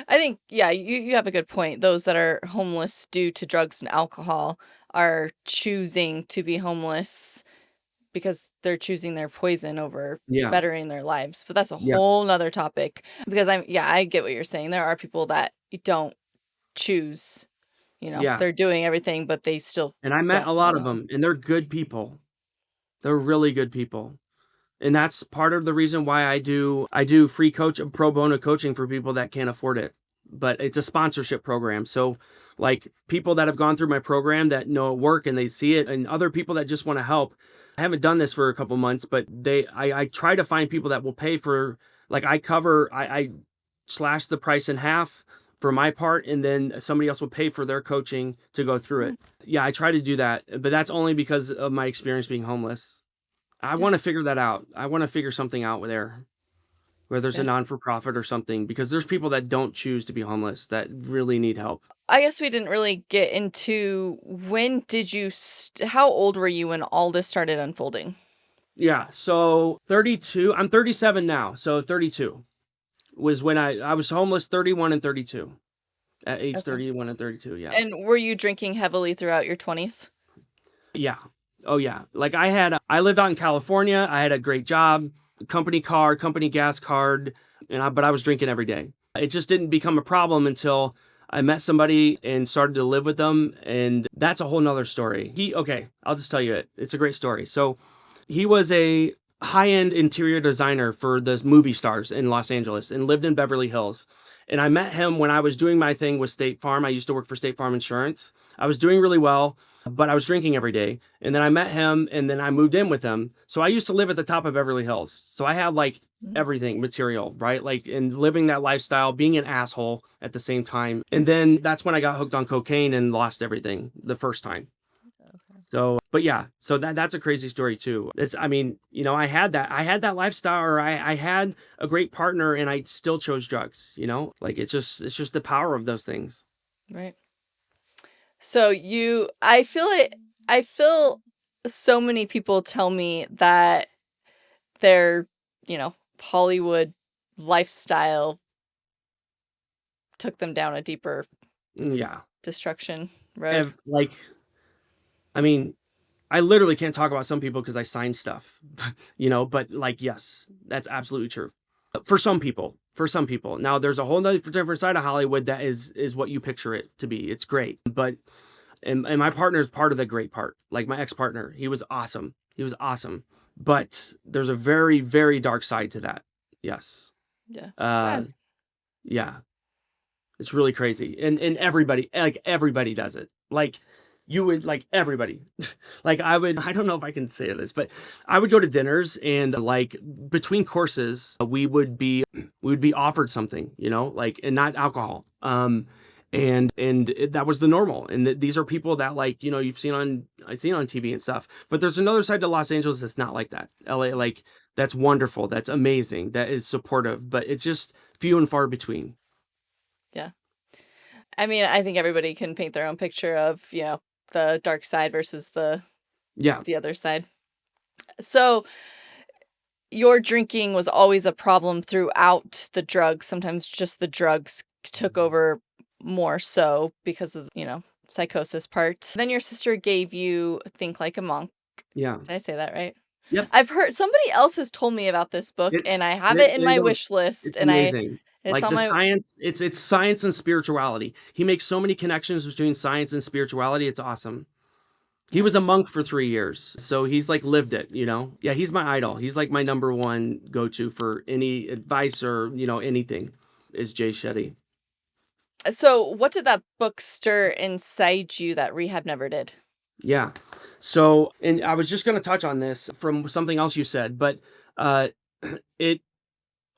Speaker 2: I think, yeah, you have a good point. Those that are homeless due to drugs and alcohol are choosing to be homeless because they're choosing their poison over
Speaker 1: Yeah.
Speaker 2: bettering their lives. But that's a
Speaker 1: Yeah.
Speaker 2: whole nother topic because I get what you're saying. There are people that don't choose,
Speaker 1: Yeah.
Speaker 2: they're doing everything, but they still
Speaker 1: And I met
Speaker 2: don't
Speaker 1: a lot of
Speaker 2: follow.
Speaker 1: them, and they're good people. They're really good people. And that's part of the reason why I do free pro bono coaching for people that can't afford it. But it's a sponsorship program. So like people that have gone through my program that know it work and they see it, and other people that just want to help. I haven't done this for a couple months, but I try to find people that will pay for, like, I slash the price in half for my part, and then somebody else will pay for their coaching to go through
Speaker 2: Mm,
Speaker 1: it. Yeah, I try to do that, but that's only because of my experience being homeless. I
Speaker 2: yeah,
Speaker 1: wanna figure that out. I wanna figure something out there, where there's a
Speaker 2: yeah.
Speaker 1: non-for-profit or something, because there's people that don't choose to be homeless that really need help.
Speaker 2: I guess we didn't really get into when did you how old were you when all this started unfolding?
Speaker 1: Yeah, so 32, I'm 37 now, so 32 was when I was homeless, 31 and 32. At age
Speaker 2: Okay.
Speaker 1: 31 and 32, yeah.
Speaker 2: And were you drinking heavily throughout your 20s?
Speaker 1: Yeah. Oh, yeah. Like, I lived out in California, I had a great job, company car, company gas card, but I was drinking every day. It just didn't become a problem until I met somebody and started to live with them, and that's a whole nother story. Okay, I'll just tell you it. It's a great story. So, he was a high-end interior designer for the movie stars in Los Angeles and lived in Beverly Hills. And I met him when I was doing my thing with State Farm. I used to work for State Farm Insurance. I was doing really well, but I was drinking every day. And then I met him, and then I moved in with him. So I used to live at the top of Beverly Hills. So I had like
Speaker 2: Mm,
Speaker 1: everything material, right? Like, and living that lifestyle, being an asshole at the same time. And then that's when I got hooked on cocaine and lost everything the first time.
Speaker 2: okay.
Speaker 1: So, but yeah, so that's a crazy story too. I mean, I had that lifestyle, or I had a great partner, and I still chose drugs, like it's just the power of those things.
Speaker 2: Right. So I feel so many people tell me that their, Hollywood lifestyle took them down a deeper
Speaker 1: Yeah.
Speaker 2: destruction road.
Speaker 1: Like, I mean, I literally can't talk about some people because I signed stuff, but like, yes, that's absolutely true. For some people. Now there's a whole nother different side of Hollywood that is what you picture it to be. It's great. But and my partner is part of the great part. Like my ex-partner, he was awesome. He was awesome. But there's a very, very dark side to that. Yes.
Speaker 2: Yeah.
Speaker 1: Uh
Speaker 2: Yes.
Speaker 1: yeah. It's really crazy. And everybody does it. Like you would like everybody. Like I don't know if I can say this, but I would go to dinners, and like between courses, we would be offered something, like, and not alcohol. That was the normal. And these are people that, like, I've seen on TV and stuff. But there's another side to Los Angeles that's not like that. LA, like, that's wonderful. That's amazing. That is supportive, but it's just few and far between.
Speaker 2: Yeah. I mean, I think everybody can paint their own picture of, the dark side versus
Speaker 1: Yeah.
Speaker 2: the other side. So, your drinking was always a problem throughout the drugs. Sometimes just the drugs took over more so because of, psychosis part. Then your sister gave you Think Like a Monk.
Speaker 1: Yeah.
Speaker 2: Did I say that right?
Speaker 1: Yep.
Speaker 2: I've heard somebody else has told me about this book and I have it in
Speaker 1: There you
Speaker 2: my
Speaker 1: go.
Speaker 2: wish list
Speaker 1: It's
Speaker 2: and
Speaker 1: amazing.
Speaker 2: it's
Speaker 1: Like
Speaker 2: on
Speaker 1: the
Speaker 2: my
Speaker 1: science, it's science and spirituality. He makes so many connections between science and spirituality. It's awesome. He
Speaker 2: yeah.
Speaker 1: was a monk for 3 years, so he's like lived it. Yeah, he's my idol. He's like my number one go-to for any advice or, anything. is Jay Shetty.
Speaker 2: So, what did that book stir inside you that Rehab never did?
Speaker 1: Yeah. So, and I was just going to touch on this from something else you said, but uh, it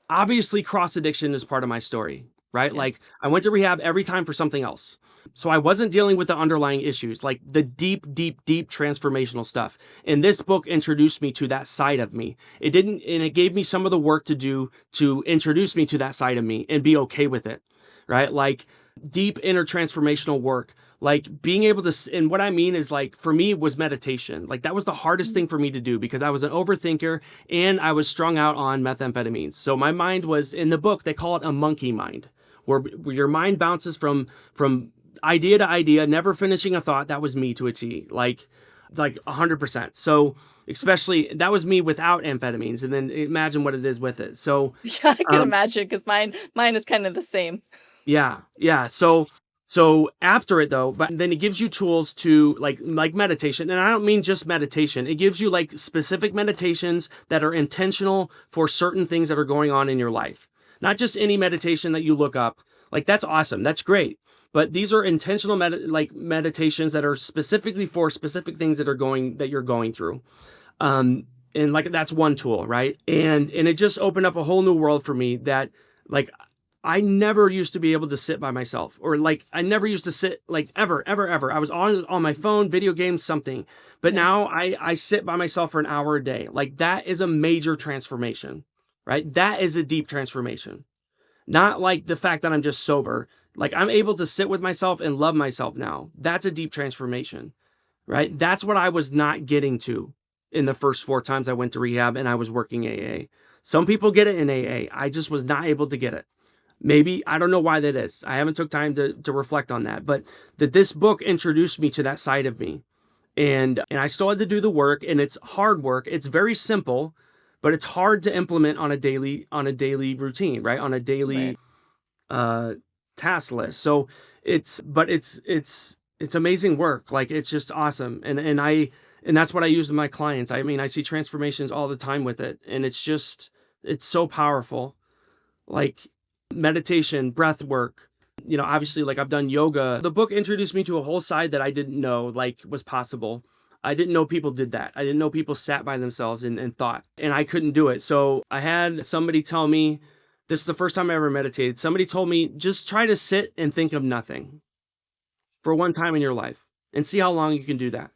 Speaker 1: obviously cross addiction is part of my story, right?
Speaker 2: Yeah.
Speaker 1: Like I went to rehab every time for something else. So I wasn't dealing with the underlying issues, like the deep, deep, deep transformational stuff. And this book introduced me to that side of me. It didn't, and it gave me some of the work to do to introduce me to that side of me and be okay with it, right? Like deep inner transformational work. Like being able to, and what I mean is like for me was meditation. Like that was the hardest
Speaker 2: Mhm.
Speaker 1: thing for me to do because I was an overthinker and I was strung out on methamphetamines. So my mind was in the book, they call it a monkey mind, where your mind bounces from idea to idea, never finishing a thought. That was me to a T, like 100%. So especially that was me without amphetamines, and then imagine what it is with it. So
Speaker 2: Yeah, I can
Speaker 1: um,
Speaker 2: imagine because mine is kind of the same.
Speaker 1: yeah, yeah. So after it though, but then it gives you tools to like meditation. And I don't mean just meditation. It gives you like specific meditations that are intentional for certain things that are going on in your life. Not just any meditation that you look up. Like that's awesome. That's great. But these are intentional meditations that are specifically for specific things that you're going through. Um, and like that's one tool, right? And it just opened up a whole new world for me that like I never used to be able to sit by myself, or like I never used to sit like ever, ever, ever. I was on my phone, video games, something. But
Speaker 2: Yeah.
Speaker 1: now I sit by myself for an hour a day. Like that is a major transformation, right? That is a deep transformation. Not like the fact that I'm just sober. Like I'm able to sit with myself and love myself now. That's a deep transformation, right? That's what I was not getting to in the first 4 times I went to rehab and I was working AA. Some people get it in AA. I just was not able to get it. Maybe I don't know why that is. I haven't took time to reflect on that, but that this book introduced me to that side of me. And I still had to do the work, and it's hard work. It's very simple, but it's hard to implement on a daily routine, right? On a
Speaker 2: Right.
Speaker 1: daily uh task list. So it's amazing work. Like it's just awesome. And that's what I use with my clients. I mean, I see transformations all the time with it, and it's so powerful. Like meditation, breath work, obviously like I've done yoga. The book introduced me to a whole side that I didn't know like was possible. I didn't know people did that. I didn't know people sat by themselves and thought, and I couldn't do it. So I had somebody tell me, this is the first time I ever meditated. Somebody told me, just try to sit and think of nothing for one time in your life and see how long you can do that.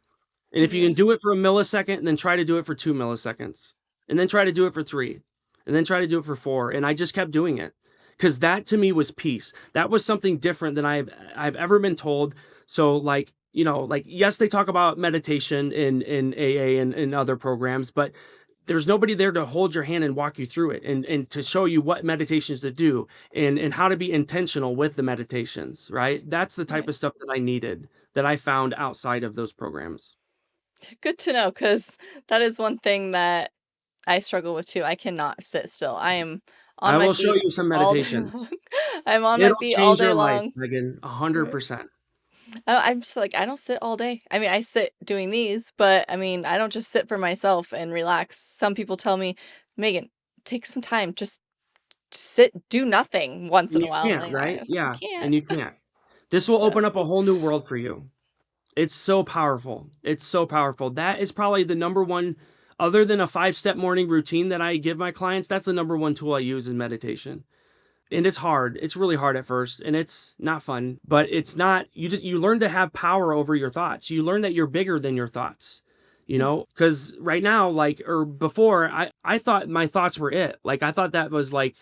Speaker 1: And if you
Speaker 2: Yeah.
Speaker 1: can do it for a millisecond, then try to do it for 2 milliseconds. And then try to do it for three. And then try to do it for four. And I just kept doing it. Because that to me was peace. That was something different than I've ever been told. So like, like yes, they talk about meditation in AA and in other programs, but there's nobody there to hold your hand and walk you through it and to show you what meditations to do and how to be intentional with the meditations, right? That's the type
Speaker 2: Right.
Speaker 1: of stuff that I needed that I found outside of those programs.
Speaker 2: Good to know because that is one thing that I struggle with too. I cannot sit still. I am on
Speaker 1: I
Speaker 2: my
Speaker 1: will show
Speaker 2: feet
Speaker 1: you some
Speaker 2: all day long.
Speaker 1: meditations.
Speaker 2: I'm on my
Speaker 1: It'll
Speaker 2: feet all
Speaker 1: change
Speaker 2: day
Speaker 1: your life,
Speaker 2: long.
Speaker 1: Megan,
Speaker 2: Right.
Speaker 1: 100%.
Speaker 2: I'm just like, I don't sit all day. I mean, I sit doing these, but I mean, I don't just sit for myself and relax. Some people tell me, Megan, take some time, just sit, do nothing once
Speaker 1: And
Speaker 2: in a
Speaker 1: you
Speaker 2: while. I'm
Speaker 1: can't,
Speaker 2: like,
Speaker 1: right?
Speaker 2: I
Speaker 1: Yeah,
Speaker 2: can't.
Speaker 1: and you can't. This will
Speaker 2: Yeah.
Speaker 1: open up a whole new world for you. It's so powerful. It's so powerful. That is probably the number one, other than a 5-step morning routine that I give my clients, that's the number one tool I use is meditation. And it's hard. It's really hard at first and it's not fun, but it's not, you learn to have power over your thoughts. You learn that you're bigger than your thoughts,
Speaker 2: Yeah.
Speaker 1: cuz right now like or before I thought my thoughts were it. Like I thought that was like,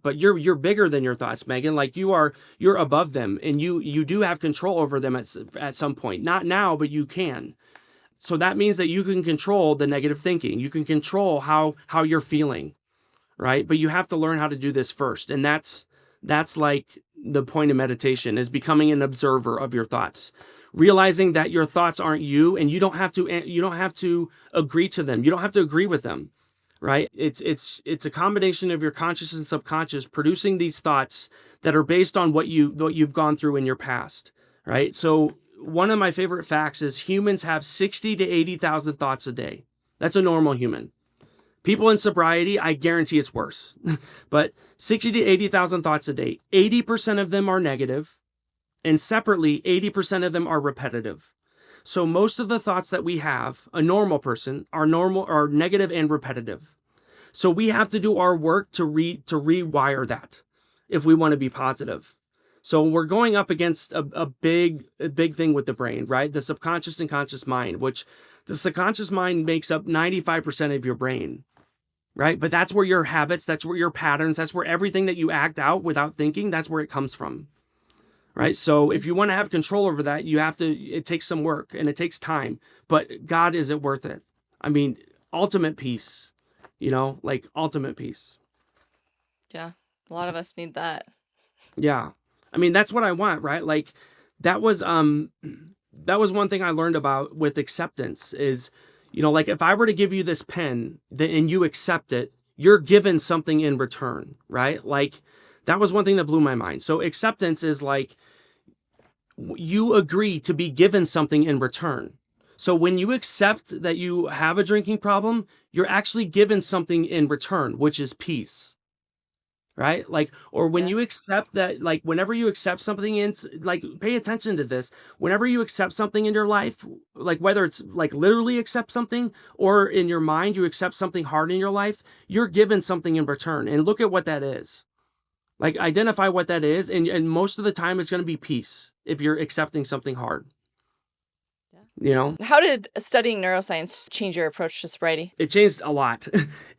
Speaker 1: but you're bigger than your thoughts, Megan. Like you're above them and you do have control over them at some point. Not now, but you can. So that means that you can control the negative thinking. You can control how you're feeling, right? But you have to learn how to do this first. And that's like the point of meditation is becoming an observer of your thoughts. Realizing that your thoughts aren't you and you don't have to agree to them. You don't have to agree with them, right? It's a combination of your conscious and subconscious producing these thoughts that are based on what you've gone through in your past, right? So one of my favorite facts is humans have 60 to 80,000 thoughts a day. That's a normal human. People in sobriety, I guarantee it's worse. But 60 to 80,000 thoughts a day, 80% of them are negative, and separately, 80% of them are repetitive. So most of the thoughts that we have, a normal person, are negative and repetitive. So we have to do our work to rewire that if we want to be positive. So we're going up against a big thing with the brain, right? The subconscious and conscious mind, which the subconscious mind makes up 95% of your brain, right? But that's where your habits, that's where your patterns, that's where everything that you act out without thinking, that's where it comes from, right? So if you want to have control over that, it takes some work and it takes time, but God, is it worth it? I mean, ultimate peace, like ultimate peace.
Speaker 2: Yeah. A lot of us need that.
Speaker 1: Yeah. I mean, that's what I want, right? Like that was one thing I learned about with acceptance is, like if I were to give you this pen and you accept it, you're given something in return, right? Like that was one thing that blew my mind. So acceptance is like you agree to be given something in return. So when you accept that you have a drinking problem, you're actually given something in return, which is peace. Right? Like, or when
Speaker 2: Yeah.
Speaker 1: you accept that, like, whenever you accept something in, like, pay attention to this. Whenever you accept something in your life, like, whether it's like literally accept something or in your mind, you accept something hard in your life, you're given something in return. And look at what that is. Like, identify what that is. And most of the time, it's going to be peace if you're accepting something hard, you know?
Speaker 2: How did studying neuroscience change your approach to sobriety?
Speaker 1: It changed a lot.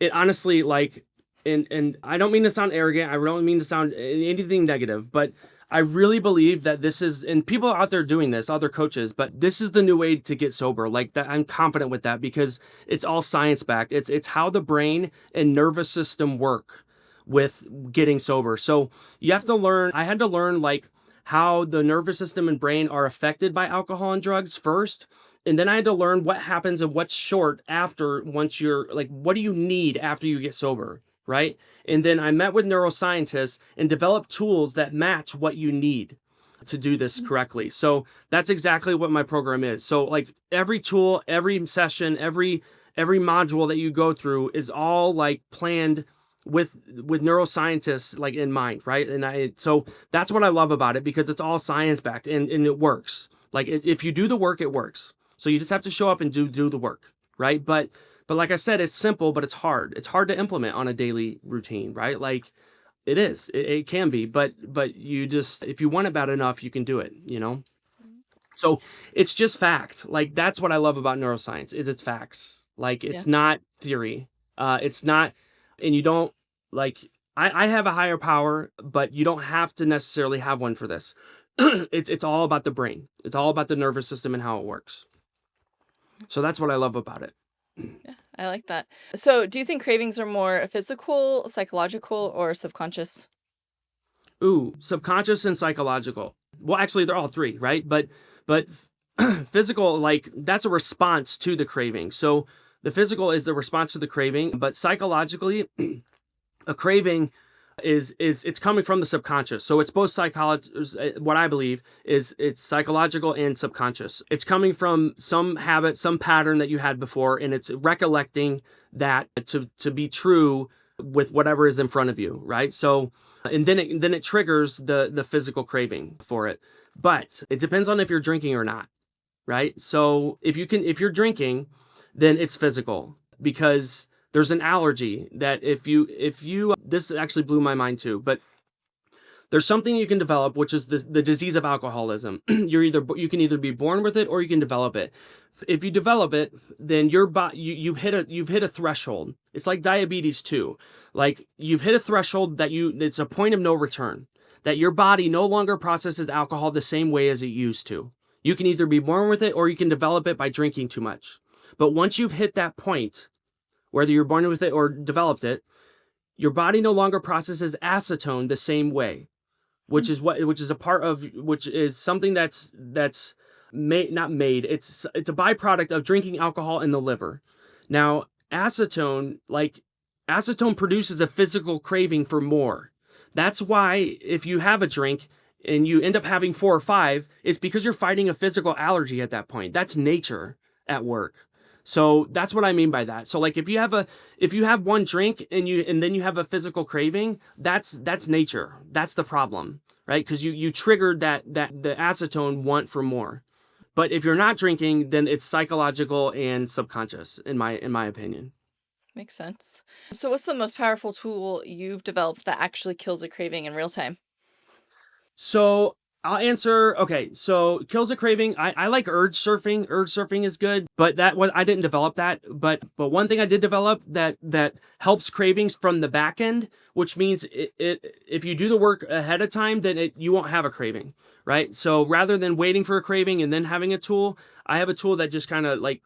Speaker 1: It honestly, like, and I don't mean to sound arrogant. I don't mean to sound anything negative, but I really believe that this is, and people out there doing this, other coaches, but this is the new way to get sober. Like that, I'm confident with that because it's all science backed. It's how the brain and nervous system work with getting sober. So you have to learn. I had to learn like how the nervous system and brain are affected by alcohol and drugs first. And then I had to learn what happens and what's short after once you're like, what do you need after you get sober? Right. And then I met with neuroscientists and developed tools that match what you need to do this correctly. So that's exactly what my program is. So like every tool, every session, every module that you go through is all like planned with neuroscientists like in mind, right? So that's what I love about it because it's all science backed and it works. Like if you do the work, it works. So you just have to show up and do the work, right? But like I said, it's simple, but it's hard. It's hard to implement on a daily routine, right? Like it is. It can be, but you just if you want it bad enough, you can do it, So it's just fact. Like that's what I love about neuroscience is it's facts. Like
Speaker 2: Yeah.
Speaker 1: it's not theory. It's not, and you don't like. I have a higher power, but you don't have to necessarily have one for this. It's all about the brain. It's all about the nervous system and how it works. So that's what I love about it.
Speaker 2: Yeah, I like that. So, do you think cravings are more physical, psychological, or subconscious?
Speaker 1: Ooh, subconscious and psychological. Well, actually, they're all three, right? But physical, like that's a response to the craving. So the physical is the response to the craving, but psychologically, a craving is it's coming from the subconscious. So it's both psychology. What I believe is it's psychological and subconscious. It's coming from some habit, some pattern that you had before, and it's recollecting that to be true with whatever is in front of you, right? So, and then it triggers the physical craving for it. But it depends on if you're drinking or not, right? So if you're drinking, then it's physical because there's an allergy that if you this actually blew my mind too, but there's something you can develop, which is the disease of alcoholism. You can either be born with it or you can develop it. If you develop it, then you've hit a threshold. It's like diabetes too. Like you've hit a threshold it's a point of no return. That your body no longer processes alcohol the same way as it used to. You can either be born with it or you can develop it by drinking too much. But once you've hit that point, whether you're born with it or developed it, your body no longer processes acetone the same way, which is a part of which is something that's made not made. It's a byproduct of drinking alcohol in the liver. Now, acetone produces a physical craving for more. That's why if you have a drink and you end up having 4 or 5, it's because you're fighting a physical allergy at that point. That's nature at work. So that's what I mean by that. So like if you have one drink and then you have a physical craving, that's nature. That's the problem, right? Because you triggered that the acetone want for more. But if you're not drinking, then it's psychological and subconscious, in my opinion.
Speaker 2: Makes sense. So, what's the most powerful tool you've developed that actually kills a craving in real time?
Speaker 1: So I'll answer. Okay, so kills a craving. I like urge surfing. Urge surfing is good, but that was I didn't develop that. But one thing I did develop that helps cravings from the back end, which means if you do the work ahead of time, then you won't have a craving, right? So rather than waiting for a craving and then having a tool, I have a tool that just kind of like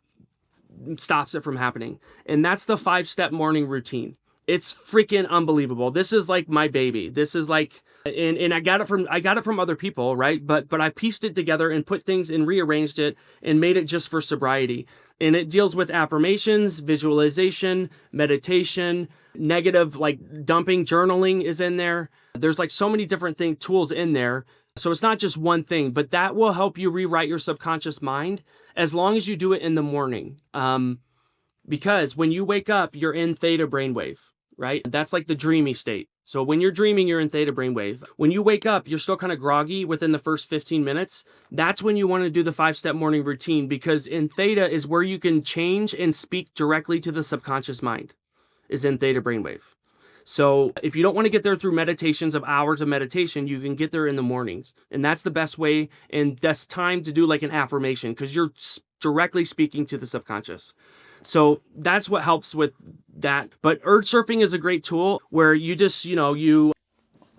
Speaker 1: stops it from happening. And that's the 5-step morning routine. It's freaking unbelievable. This is like my baby. This is like and I got it from other people, right? But I pieced it together and put things and rearranged it and made it just for sobriety. And it deals with affirmations, visualization, meditation, negative like dumping, journaling is in there. There's like so many different tools in there. So it's not just one thing, but that will help you rewrite your subconscious mind as long as you do it in the morning. Because when you wake up, you're in theta brainwave, right? That's like the dreamy state. So when you're dreaming, you're in theta brainwave. When you wake up, you're still kind of groggy within the first 15 minutes. That's when you want to do the 5-step morning routine, because in theta is where you can change and speak directly to the subconscious mind, is in theta brainwave. So if you don't want to get there through meditations of hours of meditation, you can get there in the mornings. And that's the best way. And that's time to do like an affirmation, because you're directly speaking to the subconscious. So that's what helps with that. But urge surfing is a great tool where you just, you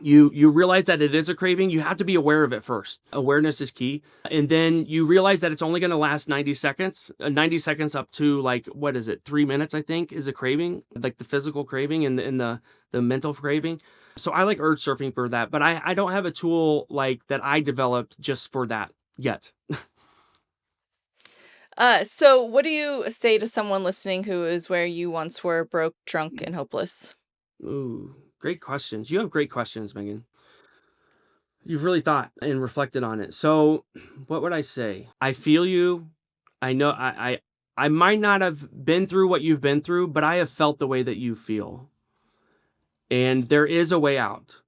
Speaker 1: realize that it is a craving. You have to be aware of it first. Awareness is key. And then you realize that it's only going to last 90 seconds. 90 seconds up to like, what is it? 3 minutes, I think, is a craving, like the physical craving and the mental craving. So I like urge surfing for that, but I don't have a tool like that I developed just for that yet.
Speaker 2: So what do you say to someone listening who is where you once were, broke, drunk, and hopeless?
Speaker 1: Ooh, great questions. You have great questions, Megan. You've really thought and reflected on it. So, what would I say? I feel you. I know I might not have been through what you've been through, but I have felt the way that you feel. And there is a way out.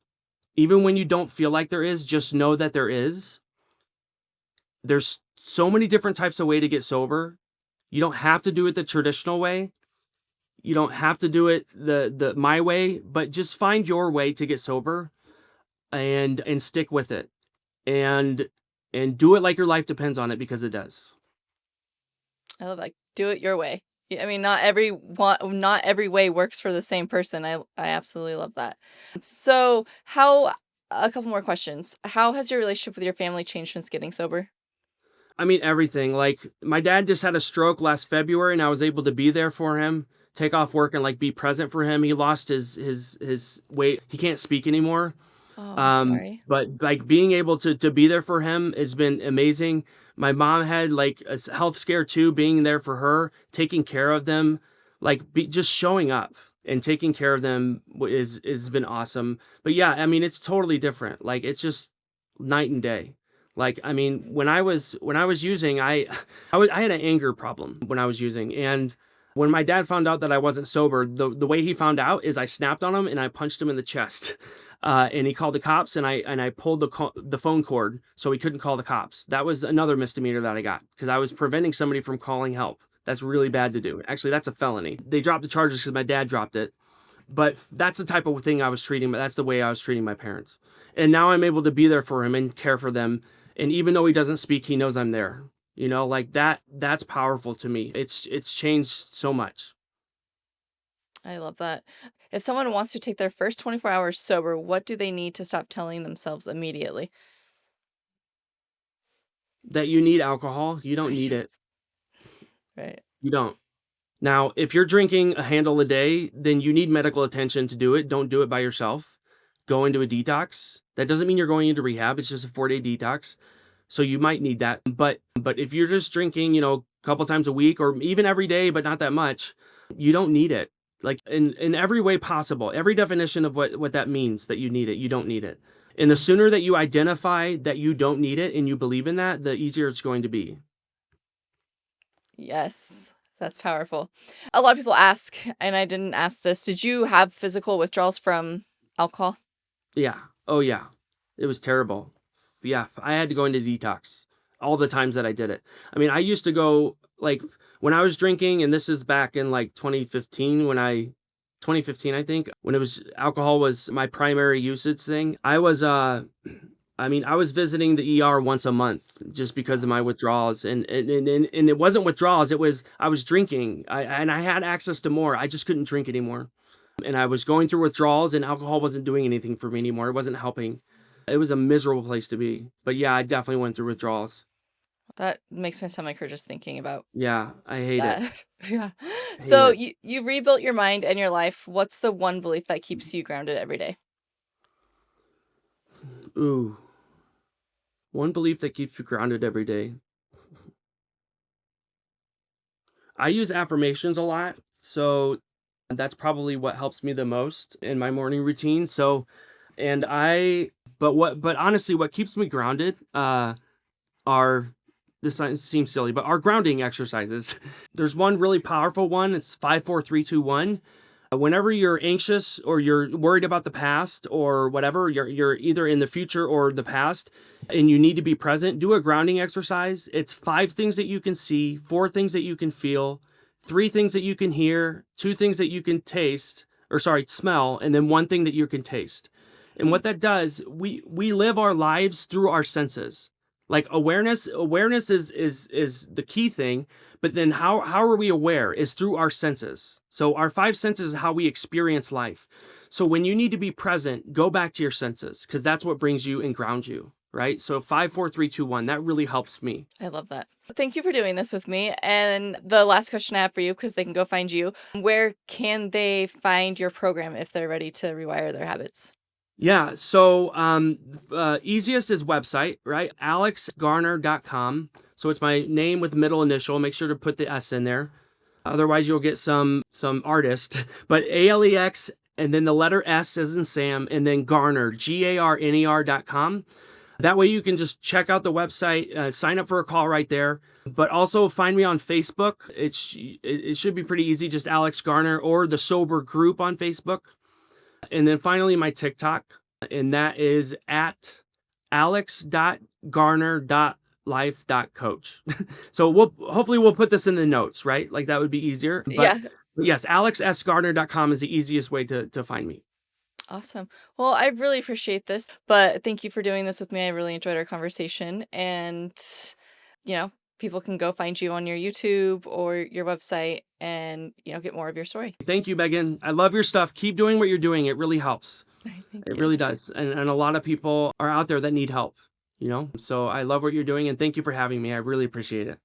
Speaker 1: Even when you don't feel like there is, just know that there is. There's so many different types of way to get sober. You don't have to do it the traditional way. You don't have to do it the my way, but just find your way to get sober and stick with it. And do it like your life depends on it, because it does.
Speaker 2: I love that. Do it your way. Yeah, I mean, not every way works for the same person. I absolutely love that. So, how a couple more questions. How has your relationship with your family changed since getting sober?
Speaker 1: I mean, everything. Like, my dad just had a stroke last February, and I was able to be there for him, take off work and like be present for him. He lost his weight. He can't speak anymore.
Speaker 2: Oh, I'm sorry.
Speaker 1: But like being able to be there for him has been amazing. My mom had like a health scare too, being there for her, taking care of them, like just showing up and taking care of them is been awesome. But yeah, I mean, it's totally different. Like it's just night and day. Like I mean, when I was using, I had an anger problem when I was using, and when my dad found out that I wasn't sober, the way he found out is I snapped on him and I punched him in the chest. And he called the cops, and I pulled the phone cord so he couldn't call the cops. That was another misdemeanor that I got, because I was preventing somebody from calling help. That's really bad to do. Actually, that's a felony. They dropped the charges because my dad dropped it. But that's the type of thing I was treating. But that's the way I was treating my parents. And now I'm able to be there for him and care for them. And even though he doesn't speak, he knows I'm there. Like that. That's powerful to me. It's changed so much.
Speaker 2: I love that. If someone wants to take their first 24 hours sober, what do they need to stop telling themselves immediately?
Speaker 1: That you need alcohol, you don't need it.
Speaker 2: Yes. Right.
Speaker 1: You don't. Now, if you're drinking a handle a day, then you need medical attention to do it. Don't do it by yourself. Go into a detox. That doesn't mean you're going into rehab. It's just a 4-day detox. So you might need that. But if you're just drinking, a couple times a week or even every day, but not that much, you don't need it. Like in every way possible, every definition of what that means, that you need it, you don't need it. And the sooner that you identify that you don't need it and you believe in that, the easier it's going to be.
Speaker 2: Yes. That's powerful. A lot of people ask, and I didn't ask this, did you have physical withdrawals from alcohol?
Speaker 1: Yeah. Oh, yeah. It was terrible. Yeah, I had to go into detox all the times that I did it. I mean, I used to go, like, when I was drinking, and this is back in, like, 2015 when I 2015, I think, when it was alcohol was my primary usage thing. I mean, I was visiting the ER once a month just because of my withdrawals, and it wasn't withdrawals, it was I was drinking. I had access to more, I just couldn't drink anymore. And I was going through withdrawals, and alcohol wasn't doing anything for me anymore. It wasn't helping. It was a miserable place to be. But yeah, I definitely went through withdrawals.
Speaker 2: That makes my stomach hurt just thinking about
Speaker 1: Yeah, I hate it.
Speaker 2: that. Yeah.
Speaker 1: Hate
Speaker 2: So
Speaker 1: it.
Speaker 2: you rebuilt your mind and your life. What's the one belief that keeps you grounded every day?
Speaker 1: Ooh, one belief that keeps you grounded every day. I use affirmations a lot, so that's probably what helps me the most in my morning routine. So, and I, but honestly, what keeps me grounded, are seems silly, but our grounding exercises. There's one really powerful one. It's 5, 4, 3, 2, 1. Whenever you're anxious or you're worried about the past or whatever, you're either in the future or the past, and you need to be present, do a grounding exercise. It's 5 things that you can see, 4 things that you can feel, 3 things that you can hear, 2 things that you can taste, or sorry, smell, and then 1 thing that you can taste. And
Speaker 2: Hmm.
Speaker 1: what that does, we live our lives through our senses. Like awareness is the key thing, but then how are we aware is through our senses. So our 5 senses is how we experience life. So when you need to be present, go back to your senses because that's what brings you and grounds you, right? So 5, 4, 3, 2, 1, that really helps me.
Speaker 2: I love that. Thank you for doing this with me. And the last question I have for you, because they can go find you, where can they find your program if they're ready to rewire their habits?
Speaker 1: Yeah, so easiest is website, right? alexgarner.com. So it's my name with the middle initial. Make sure to put the S in there. Otherwise, you'll get some artist. But ALEX and then the letter S as in Sam and then Garner, GARNER.com. That way you can just check out the website, sign up for a call right there. But also find me on Facebook. It should be pretty easy, just Alex Garner or the Sober Group on Facebook. And then finally my TikTok, and that is at alex.garner.life.coach. So hopefully we'll put this in the notes, right? Like that would be easier. But
Speaker 2: Yeah,
Speaker 1: yes, alexsgarner.com is the easiest way to find me.
Speaker 2: awesome. Well, I really appreciate this, but thank you for doing this with me. I really enjoyed our conversation. And, you know, people can go find you on your YouTube or your website and, get more of your story.
Speaker 1: Thank you, Megan. I love your stuff. Keep doing what you're doing. It really helps.
Speaker 2: All right, thank
Speaker 1: It
Speaker 2: you.
Speaker 1: really does. And a lot of people are out there that need help, So I love what you're doing and thank you for having me. I really appreciate it.